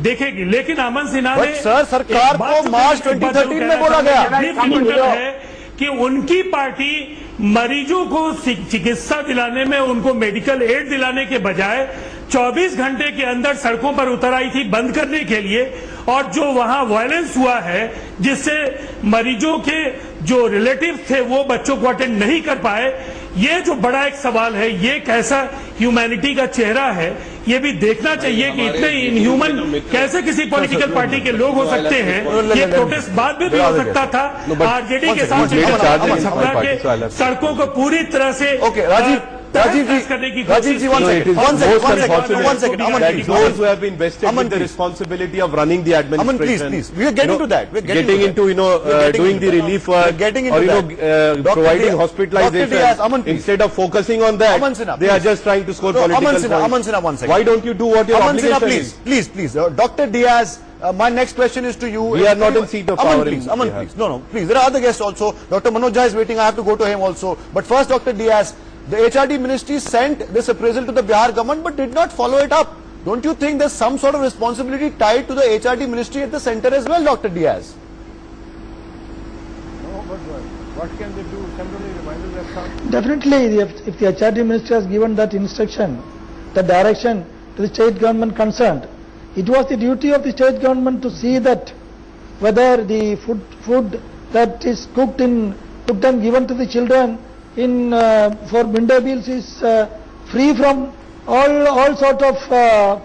देखेगी. लेकिन अमन सिन्हा ने, सर, सरकार को मार्च 2013 में बोला गया है कि उनकी पार्टी मरीजों को चिकित्सा दिलाने में, उनको मेडिकल एड दिलाने के बजाय 24 घंटे के अंदर सड़कों पर उतर आई थी बंद करने के लिए. और जो वहां वायलेंस हुआ है, जिससे मरीजों के जो रिलेटिव थे वो बच्चों को अटेंड नहीं कर पाए, ये जो बड़ा एक सवाल है, ये कैसा ह्यूमैनिटी का चेहरा है, ये भी देखना चाहिए कि इतने इनह्यूमन कैसे किसी पॉलिटिकल पार्टी के लोग हो सकते हैं. ये प्रोटेस्ट बाद में भी हो सकता था. आरजेडी के साथ के सड़कों को पूरी तरह से Rajiv ji, one second. Aman, please. Those who have been vested with the responsibility of running the administration. Aman, please. We are getting to that. Getting into, doing the relief work, or, providing hospitalization. Instead of focusing on that, they are just trying to score political points. Aman Sinha, one second. Why don't you do what your obligation is? Please. Dr. Diaz, my next question is to you. We are not in seat of power. Aman, please. No, please. There are other guests also. Dr. Manoj Jha is waiting. I have to go to him also. But first, Dr. Diaz, the HRD ministry sent this appraisal to the Bihar government but did not follow it up. Don't you think there's some sort of responsibility tied to the HRD ministry at the center as well, Dr. Diaz? No, but what can they do? Temporarily reminders have come. Definitely, if the HRD ministry has given that instruction, the direction to the state government concerned, it was the duty of the state government to see that whether the food that is cooked and given to the children for midday meals is free from all sort of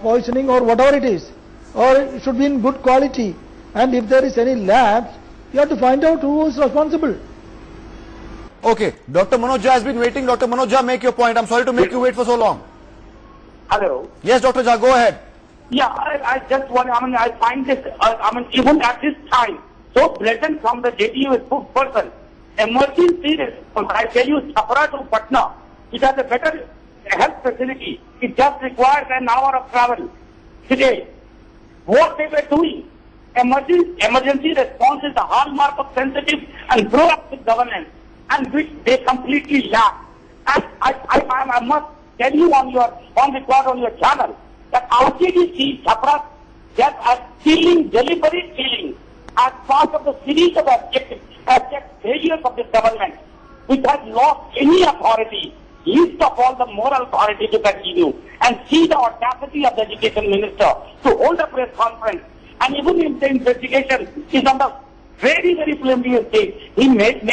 poisoning or whatever it is, or it should be in good quality. And if there is any lapse, you have to find out who is responsible. Okay, Dr. Manoj Jha has been waiting. Dr. Manoj Jha, make your point. I'm sorry to make you wait for so long. Hello. Yes, Dr. Jha, go ahead. Yeah, I just want, I find this, even at this time, so blatant from the JDU spokesperson. Emergency response, I tell you, Chapra to Patna, It has a better health facility. It just requires an hour of travel today. What they were doing, emergency response is the hallmark of sensitive and proactive governance, and which they completely lack. And I must tell you on record on your channel that RJDC Chapra just as deliberate stealing as part of the series of abject failures of this government, which has lost any authority, least of all the moral authority to continue. And see the audacity of the education minister to hold a press conference, and even if the investigation is on the very, very preliminary stage, he makes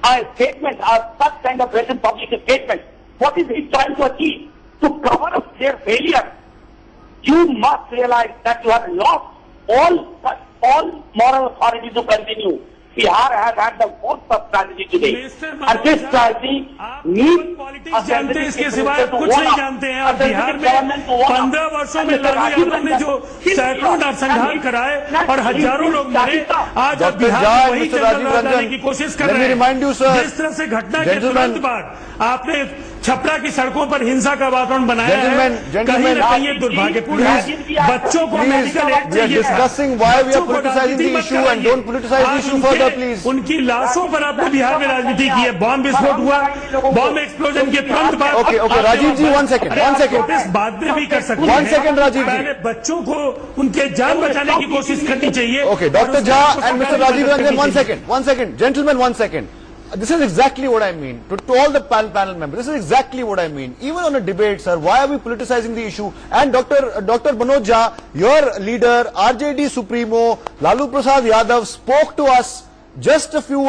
a statement, such kind of present public statement. What is he trying to achieve? To cover up their failure. You must realize that you have lost all moral authority to continue. Bihar has had the most of strategy today, and this strategy needs जानते हैं, इसके सिवाय कुछ नहीं जानते हैं। आप बिहार में 15 वर्षों में लालू यादव ने जो सैकड़ों नरसंहार कराए और हजारों लोग मरे, आज आप बिहार में वही जंगल राज लाने की कोशिश कर रहे हैं। जिस तरह से घटना के तुरंत बाद आपने छपरा की सड़कों पर हिंसा का वातावरण बनाया है, कहीं न कहीं ये दुर्भाग्यपूर्ण है। बच्चों को मेडिकल एड चाहिए था, उनकी लाशों पर आपने बिहार में राजनीति की है। बॉम्ब विस्फोट हुआ, बॉम्ब एक्सप्लोजन के तुरंत बाद राजीव जी 1 सेकंड बाद में भी कर सकते हैं। 1 सेकंड राजीव जी, बच्चों को उनके जान बचाने की कोशिश करनी चाहिए। Okay, Dr. Jha and Mr. Rajiv Ranjan, 1 second, gentlemen, 1 second. This is exactly what I mean. To all the panel members, this is exactly what I mean. Even on a debate, sir, why are we politicizing the issue? And Dr. Manoj Jha, your leader, RJD Supremo, Lalu Prasad Yadav spoke to us just a few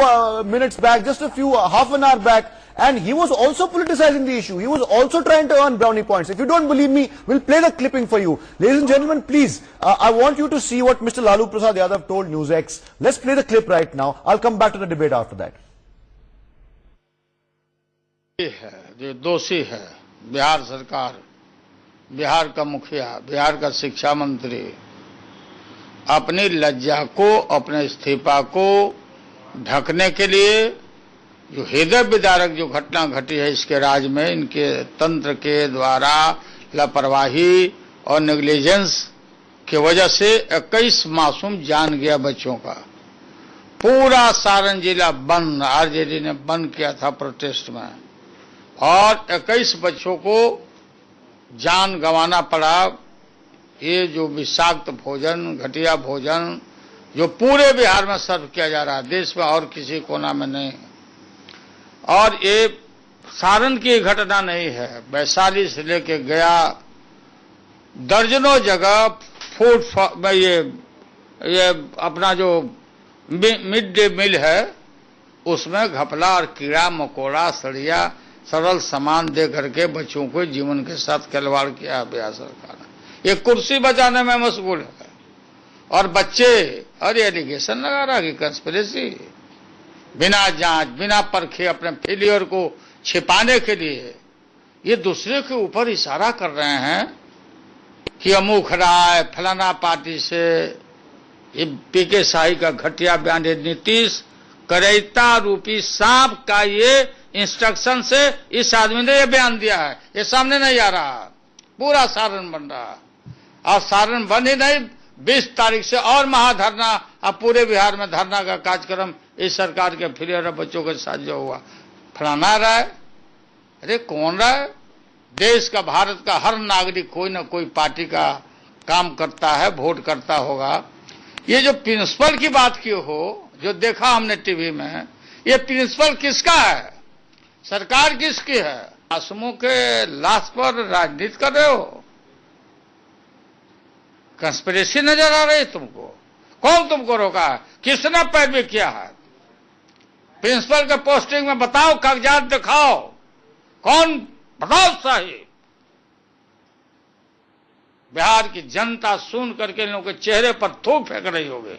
minutes back, just half an hour back, and he was also politicizing the issue. He was also trying to earn brownie points. If you don't believe me, we'll play the clipping for you. Ladies and gentlemen, please, I want you to see what Mr. Lalu Prasad Yadav told NewsX. Let's play the clip right now. I'll come back to the debate after that. है जो दोषी है बिहार सरकार, बिहार का मुखिया, बिहार का शिक्षा मंत्री अपनी लज्जा को, अपने इस्तीफा को ढकने के लिए जो हृदय विदारक जो घटना घटी है इसके राज में, इनके तंत्र के द्वारा लापरवाही और नेग्लिजेंस की वजह से 21 मासूम जान गया बच्चों का। पूरा सारण जिला बंद, आरजेडी ने बंद किया था प्रोटेस्ट में, और 21 बच्चों को जान गंवाना पड़ा। ये जो विषाक्त भोजन, घटिया भोजन जो पूरे बिहार में सर्व किया जा रहा है, देश में और किसी कोना में नहीं। और ये सारण की घटना नहीं है, वैशाली से लेके गया दर्जनों जगह फूड में ये अपना जो मिड डे मील है उसमें घपला और कीड़ा मकोड़ा सड़िया सरल सामान दे करके बच्चों को जीवन के साथ खिलवाड़ किया बिहार सरकार ने। ये कुर्सी बचाने में मशगूल है, और बच्चे और एलिगेशन लगा रहा कि कंस्पिरेसी, बिना जांच बिना परखे अपने फेलियर को छिपाने के लिए ये दूसरे के ऊपर इशारा कर रहे हैं कि अमुक राय फलाना पार्टी से। ये पीके शाही का घटिया बयान, नीतीश करेता रूपी सांप का ये इंस्ट्रक्शन से इस आदमी ने ये बयान दिया है। ये सामने नहीं आ रहा, पूरा सारण बन रहा, और सारण बन ही नहीं, 20 तारीख से और महाधरना, अब पूरे बिहार में धरना का कार्यक्रम इस सरकार के फेलियर बच्चों के साथ जो हुआ। फलाना राय, अरे कौन राय? देश का, भारत का हर नागरिक कोई ना कोई पार्टी का काम करता है, वोट करता होगा। ये जो प्रिंसिपल की बात की हो, जो देखा हमने टीवी में, ये प्रिंसिपल किसका है? सरकार किसकी है? मासूमों के लाश पर राजनीति कर रहे हो, कंस्पिरेसी नजर आ रही तुमको? कौन तुमको रोका है? किसने पैरवी किया है? प्रिंसिपल के पोस्टिंग में बताओ, कागजात दिखाओ, कौन बताओ सही। बिहार की जनता सुन करके इन लोगों के चेहरे पर थूक फेंक रही होगी।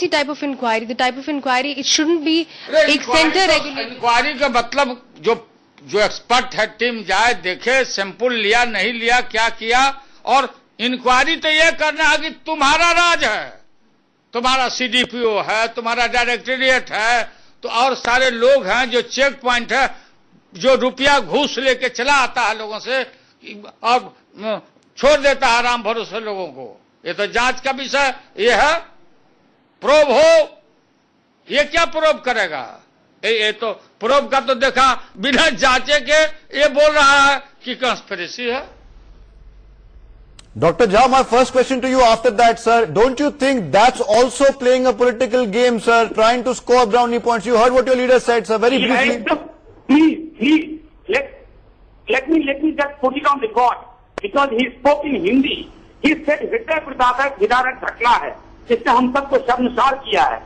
type of inquiry, the type of inquiry, it shouldn't be एक सेंटर रेगुलेट। इंक्वायरी का मतलब जो एक्सपर्ट है टीम जाए, देखे, सैंपल लिया नहीं लिया, क्या किया। और इंक्वायरी तो ये करना है कि तुम्हारा राज है, तुम्हारा सीडीपीओ है, तुम्हारा डायरेक्टोरेट है, तो और सारे लोग हैं जो चेक पॉइंट है, जो रुपया घूस लेके चला आता है लोगों से और छोड़ देता है आराम भरोसे लोगों को। ये तो जांच का विषय ये है। प्रोब हो, ये क्या प्रोब करेगा? ये तो प्रोब का तो देखा बिना जांचे के ये बोल रहा है कि कंस्पिरेसी है। Dr. Jha, my first question to you after that, sir, don't you think that's also playing a political game, sir, trying to score brownie points? You heard what your leader said, sir, very briefly. Please, let me just put it on record, because he spoke in Hindi. He said, हृदय विदारक घटना है, जिसने हम सबको शर्मसार किया है.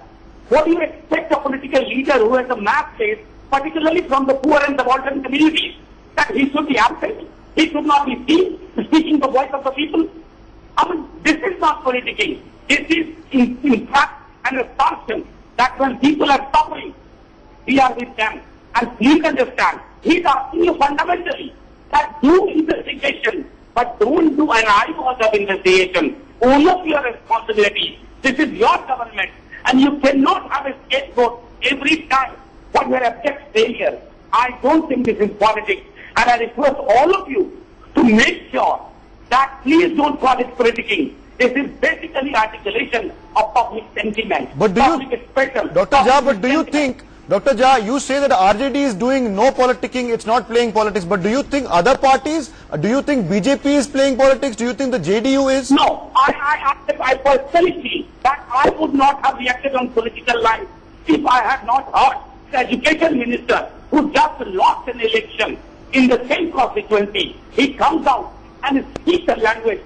What do you expect a political leader who has a map face, particularly from the poor and the vulnerable communities, that he should be absent? He should not be seen speaking the voice of the people. I mean, this is not politicking. This is in fact an assumption that when people are suffering, we are with them. And please understand, he's asking you fundamentally that do investigation, but don't do an iota of investigation. Own up your responsibility. This is your government, and you cannot have a scapegoat every time when you are abject failure. I don't think this is politics. And I request all of you to make sure that please don't call it politicking. This is basically articulation of public sentiment. But do you, Dr. Jha, but do you think, Dr. Jha, you say that RJD is doing no politicking, it's not playing politics, but do you think other parties, do you think BJP is playing politics, do you think the JDU is? No, I personally feel that I would not have reacted on political lines if I had not heard the education minister who just lost an election in the same constituency. He comes out and speaks a language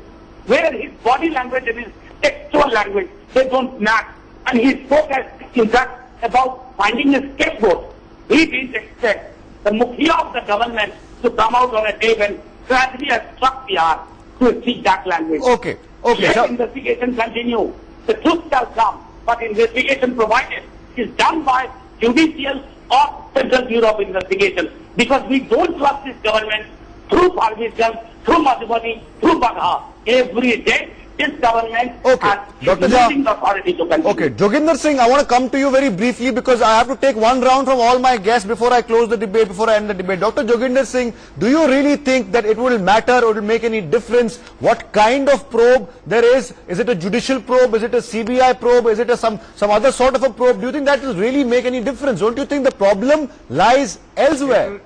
where his body language and his textual language, they don't match. And he spoke as, in fact, about finding a scapegoat. He didn't expect the Mukhia of the government to come out on a day when tragedy has struck Bihar to speak that language. Okay. Let investigation continue. The truth shall come, but investigation provided is done by judicial or Central Bureau of Investigation, because we don't trust this government through Parvizgan, through Madhubani, through Bagha. Every day, this government has Dr. losing the authority to continue. Okay, Joginder Singh, I want to come to you very briefly because I have to take one round from all my guests before I close the debate, before I end the debate. Dr. Joginder Singh, do you really think that it will matter or it will make any difference what kind of probe there is? Is it a judicial probe? Is it a CBI probe? Is it some other sort of a probe? Do you think that will really make any difference? Don't you think the problem lies elsewhere?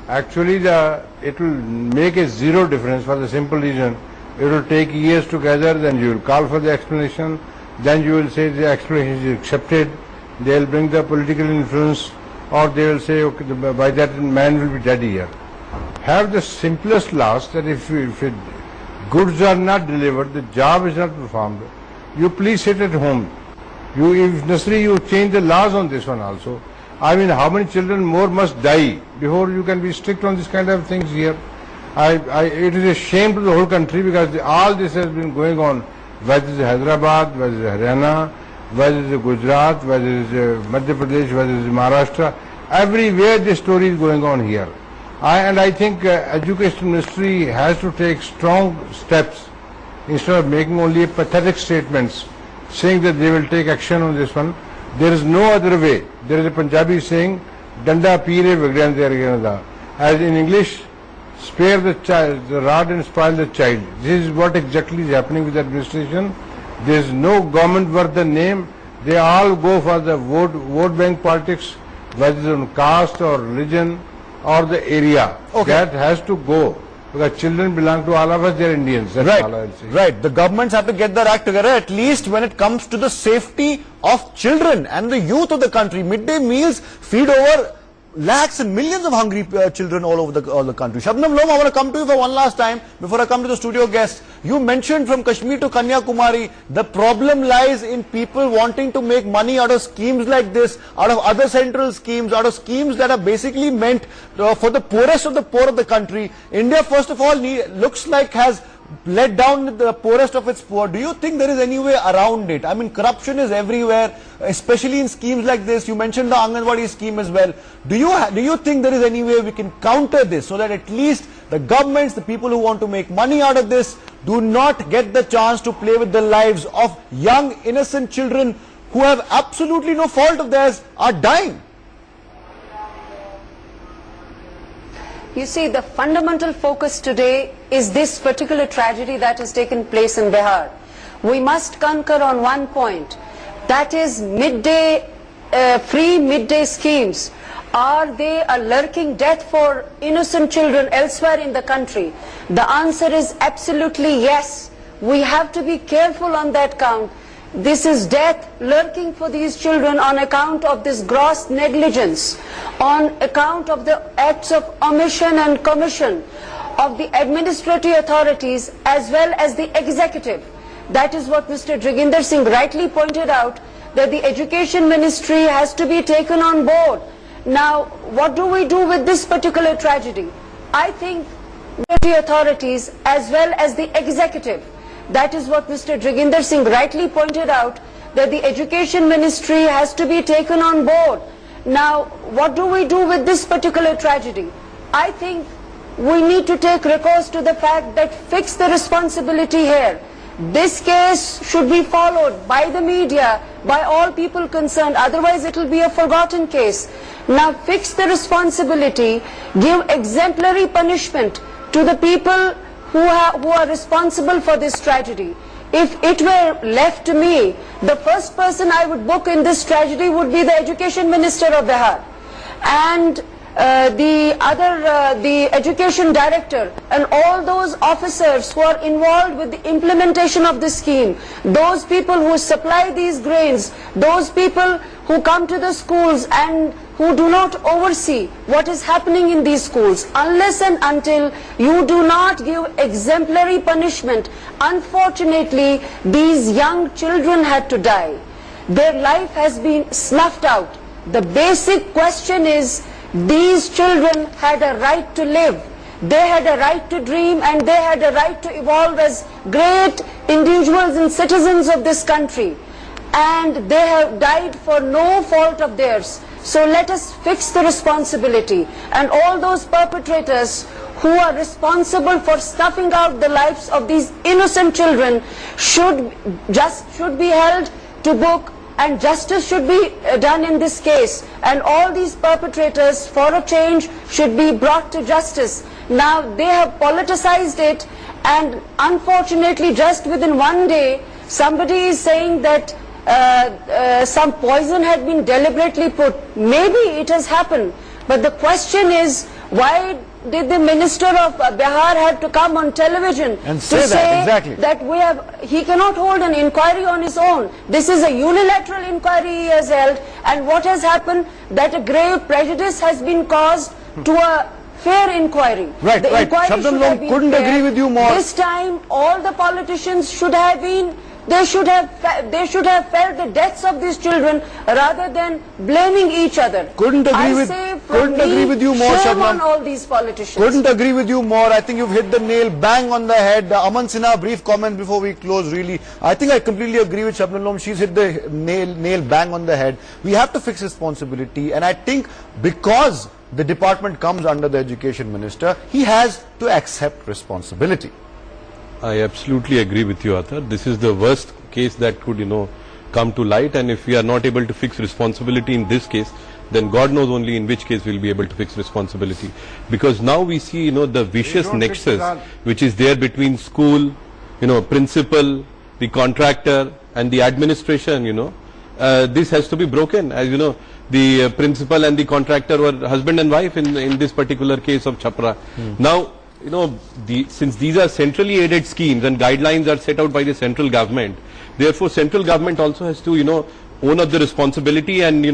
Actually, it will make a zero difference for the simple reason it will take years to gather, then you will call for the explanation, then you will say the explanation is accepted, they will bring the political influence, or they will say, okay, by that man will be dead here. Have the simplest laws that if goods are not delivered, the job is not performed, you please sit at home. If necessary, you change the laws on this one also. I mean, how many children more must die before you can be strict on this kind of things here? It is a shame to the whole country because all this has been going on, whether it is Hyderabad, whether it is Haryana, whether it is Gujarat, whether it is Madhya Pradesh, whether it is Maharashtra, everywhere this story is going on here. And I think Education Ministry has to take strong steps instead of making only pathetic statements saying that they will take action on this one. There is no other way. There is a Punjabi saying, Danda Peere Vigyananda. As in English, spare the child, the rod and spoil the child. This is what exactly is happening with the administration. There is no government worth the name. They all go for the vote bank politics, whether it's on caste or religion or the area. Okay. That has to go. Because children belong to all of us, they are Indians. That's all I'll say. Right. The governments have to get their act together, at least when it comes to the safety of children and the youth of the country. Midday meals feed over lakhs and millions of hungry children all over the country. Shabnam Lom, I want to come to you for one last time before I come to the studio guests. You mentioned from Kashmir to Kanyakumari, the problem lies in people wanting to make money out of schemes like this, out of other central schemes, out of schemes that are basically meant for the poorest of the poor of the country. India, first of all, looks like has let down the poorest of its poor. Do you think there is any way around it? I mean, corruption is everywhere, especially in schemes like this. You mentioned the Anganwadi scheme as well. Do you think there is any way we can counter this so that at least the governments, the people who want to make money out of this, do not get the chance to play with the lives of young, innocent children who have absolutely no fault of theirs, are dying? You see, the fundamental focus today is this particular tragedy that has taken place in Bihar. We must concur on one point, that is free midday schemes. Are they a lurking death for innocent children elsewhere in the country? The answer is absolutely yes. We have to be careful on that count. This is death lurking for these children on account of this gross negligence, on account of the acts of omission and commission of the administrative authorities as well as the executive. That is what Mr. Joginder Singh rightly pointed out, that the Education Ministry has to be taken on board. Now, what do we do with this particular tragedy? I think the authorities as well as the executive, that is what Mr. Joginder Singh rightly pointed out, that the Education Ministry has to be taken on board. Now, what do we do with this particular tragedy? I think we need to take recourse to the fact that fix the responsibility here. This case should be followed by the media, by all people concerned, otherwise it will be a forgotten case. Now fix the responsibility, give exemplary punishment to the people who are responsible for this tragedy. If it were left to me, the first person I would book in this tragedy would be the Education Minister of Bihar, and the Education Director, and all those officers who are involved with the implementation of this scheme, those people who supply these grains, those people who come to the schools and who do not oversee what is happening in these schools. Unless and until you do not give exemplary punishment, unfortunately these young children had to die. Their life has been snuffed out. The basic question is, these children had a right to live. They had a right to dream, and they had a right to evolve as great individuals and citizens of this country. And they have died for no fault of theirs. So let us fix the responsibility, and all those perpetrators who are responsible for snuffing out the lives of these innocent children should be held to book, and justice should be done in this case, and all these perpetrators for a change should be brought to justice. Now they have politicized it, and unfortunately just within one day somebody is saying that some poison had been deliberately put. Maybe it has happened, but the question is, why did the Minister of Bihar have to come on television and to say exactly that he cannot hold an inquiry on his own? This is a unilateral inquiry he has held, and what has happened, that a grave prejudice has been caused to a fair inquiry. Right, the right. inquiry should have been couldn't fair. agree with you more. This time all the politicians should have been, they should have felt the deaths of these children rather than blaming each other. Couldn't agree with you more, shame Shabnam. on all these politicians. Couldn't agree with you more. I think you've hit the nail bang on the head. Aman Sinha, brief comment before we close. Really, I think I completely agree with Shabnam Lom. She's hit the nail bang on the head. We have to fix responsibility, and I think because the department comes under the Education Minister, he has to accept responsibility. I absolutely agree with you, Athar. This is the worst case that could, come to light, and if we are not able to fix responsibility in this case, then God knows only in which case we'll be able to fix responsibility. Because now we see, the vicious nexus which is there between school, principal, the contractor and the administration, this has to be broken. As you know, the principal and the contractor were husband and wife in this particular case of Chhapra. Now, since these are centrally aided schemes and guidelines are set out by the central government, therefore central government also has to, own up the responsibility and,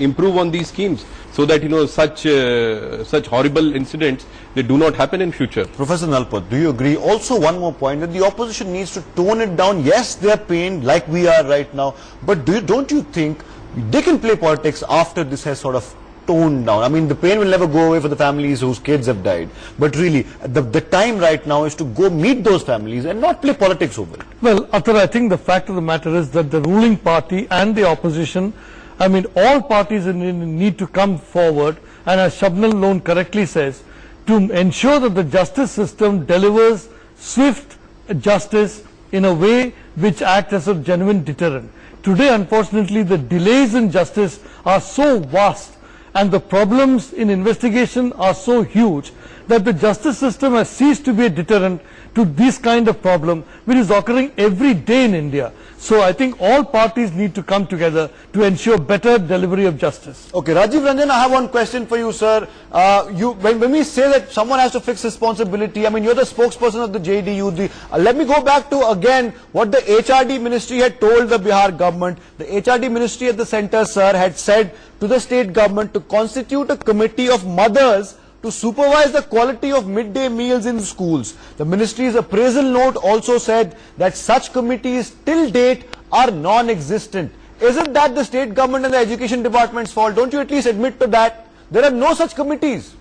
improve on these schemes so that, such horrible incidents, they do not happen in future. Professor Nalpat, do you agree? Also one more point, that the opposition needs to tone it down. Yes, they are pained like we are right now, but don't you think they can play politics after this has sort of toned down? I mean, the pain will never go away for the families whose kids have died, but really the time right now is to go meet those families and not play politics over it. Well, Athar, I think the fact of the matter is that the ruling party and the opposition, I mean, all parties need to come forward, and as Shabnam Lone correctly says, to ensure that the justice system delivers swift justice in a way which acts as a genuine deterrent. Today, unfortunately, the delays in justice are so vast and the problems in investigation are so huge that the justice system has ceased to be a deterrent to this kind of problem which is occurring every day in India. So I think all parties need to come together to ensure better delivery of justice. Okay, Rajiv Ranjan, I have one question for you, sir. When we say that someone has to fix responsibility, I mean, you're the spokesperson of the JDU. Let me go back to again what the HRD ministry had told the Bihar government. The HRD ministry at the center, sir, had said to the state government to constitute a committee of mothers to supervise the quality of midday meals in schools. The ministry's appraisal note also said that such committees till date are non-existent. Isn't that the state government and the education department's fault? Don't you at least admit to that? There are no such committees.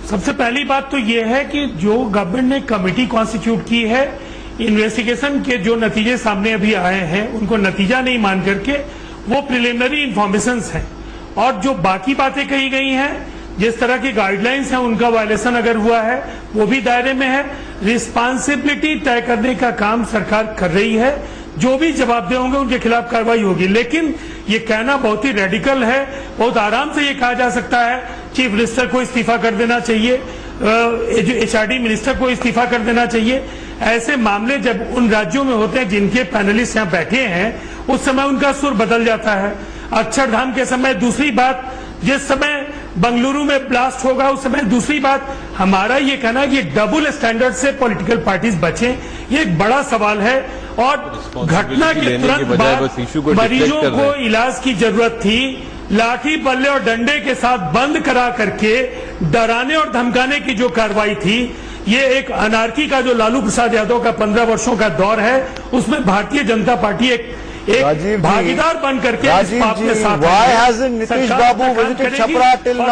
सबसे पहली बात तो ये है कि जो government ने committee constitute की है, इन्वेस्टिगेशन के जो नतीजे सामने अभी आए हैं उनको नतीजा नहीं मान करके वो प्रिलिमिनरी इंफॉर्मेशंस हैं, और जो बाकी बातें कही गई हैं, जिस तरह की गाइडलाइंस हैं उनका वायलेशन अगर हुआ है वो भी दायरे में है। रिस्पांसिबिलिटी तय करने का काम सरकार कर रही है, जो भी जवाबदेह होंगे उनके खिलाफ कार्रवाई होगी। लेकिन ये कहना बहुत ही रेडिकल है। बहुत आराम से ये कहा जा सकता है चीफ मिनिस्टर को इस्तीफा कर देना चाहिए, HRD मिनिस्टर को इस्तीफा कर देना चाहिए। ऐसे मामले जब उन राज्यों में होते हैं जिनके पैनलिस्ट यहाँ बैठे हैं, उस समय उनका सुर बदल जाता है। अक्षरधाम के समय दूसरी बात, जिस समय बंगलुरु में ब्लास्ट होगा उस समय दूसरी बात। हमारा ये कहना है कि डबल स्टैंडर्ड से पॉलिटिकल पार्टीज बचें, ये एक बड़ा सवाल है। और घटना के तुरंत बाद मरीजों को इलाज की जरूरत थी, लाठी बल्ले और डंडे के साथ बंद करा करके डराने और धमकाने की जो कार्रवाई थी, ये एक अनार्की का जो लालू प्रसाद यादव का 15 वर्षों का दौर है, उसमें भारतीय जनता पार्टी एक भागीदार बन करके इस पाप के साथ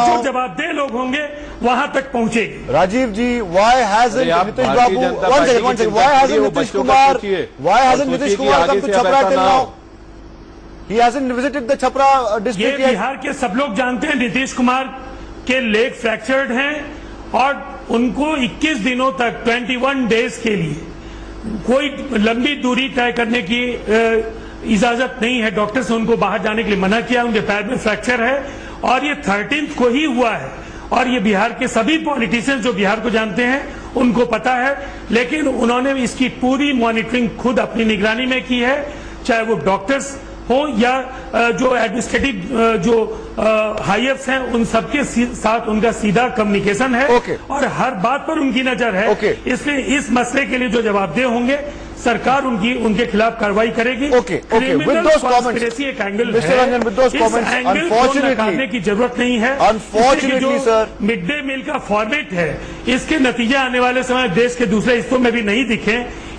जो जवाबदेह लोग होंगे वहां तक पहुंचेगी। राजीव जी, why hasn't Nitish Babu, one second, why hasn't Nitish Kumar come to Chhapra till now? He hasn't visited the Chhapra district yet. Bihar के सब लोग जानते हैं नीतीश कुमार के लेग फ्रैक्चर्ड हैं और उनको 21 दिनों तक 21 डेज के लिए कोई लंबी दूरी तय करने की इजाजत नहीं है। डॉक्टर से उनको बाहर जाने के लिए मना किया, उनके पैर में फ्रैक्चर है और ये 13 को ही हुआ है। और ये बिहार के सभी पॉलिटिशियंस जो बिहार को जानते हैं उनको पता है, लेकिन उन्होंने इसकी पूरी मॉनिटरिंग खुद अपनी निगरानी में की है, चाहे वो डॉक्टर्स हो या जो एडमिनिस्ट्रेटिव जो हाईएफ्स हैं, उन सबके साथ उनका सीधा कम्युनिकेशन है और हर बात पर उनकी नजर है। इसलिए इस मसले के लिए जो जवाबदेह होंगे सरकार उनके खिलाफ कार्रवाई करेगी। With those comments, एक angle Mr. Ranjan, with those comments, unfortunately, की जरूरत नहीं है। Unfortunately, sir, mid day meal का फॉर्मेट है, इसके नतीजे आने वाले समय देश के दूसरे हिस्सों में भी नहीं दिखे,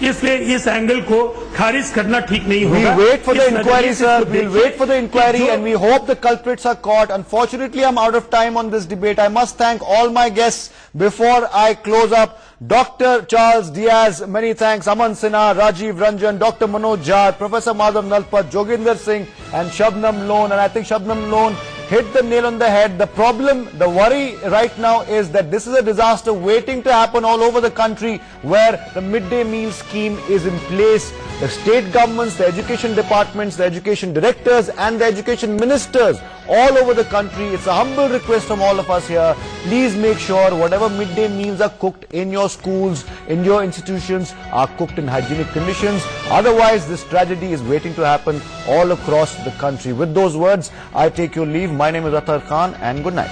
इसलिए इस एंगल को खारिज करना ठीक नहीं होगा। We wait for the inquiry, sir. We'll wait for the inquiry and we hope the culprits are caught. Unfortunately, I'm out of time on this debate. I must thank all my guests before I close up. Dr. Charles Diaz, many thanks. Aman Sinha, Rajiv Ranjan, Dr. Manoj Jha, Professor Madhav Nalpat, Joginder Singh and Shabnam Lone. And I think Shabnam Lone hit the nail on the head. The problem, the worry right now is that this is a disaster waiting to happen all over the country where the midday meal scheme is in place. The state governments, the education departments, the education directors and the education ministers all over the country. It's a humble request from all of us here. Please make sure whatever midday meals are cooked in your schools, in your institutions, are cooked in hygienic conditions. Otherwise, this tragedy is waiting to happen all across the country. With those words, I take your leave. My name is Athar Khan and good night.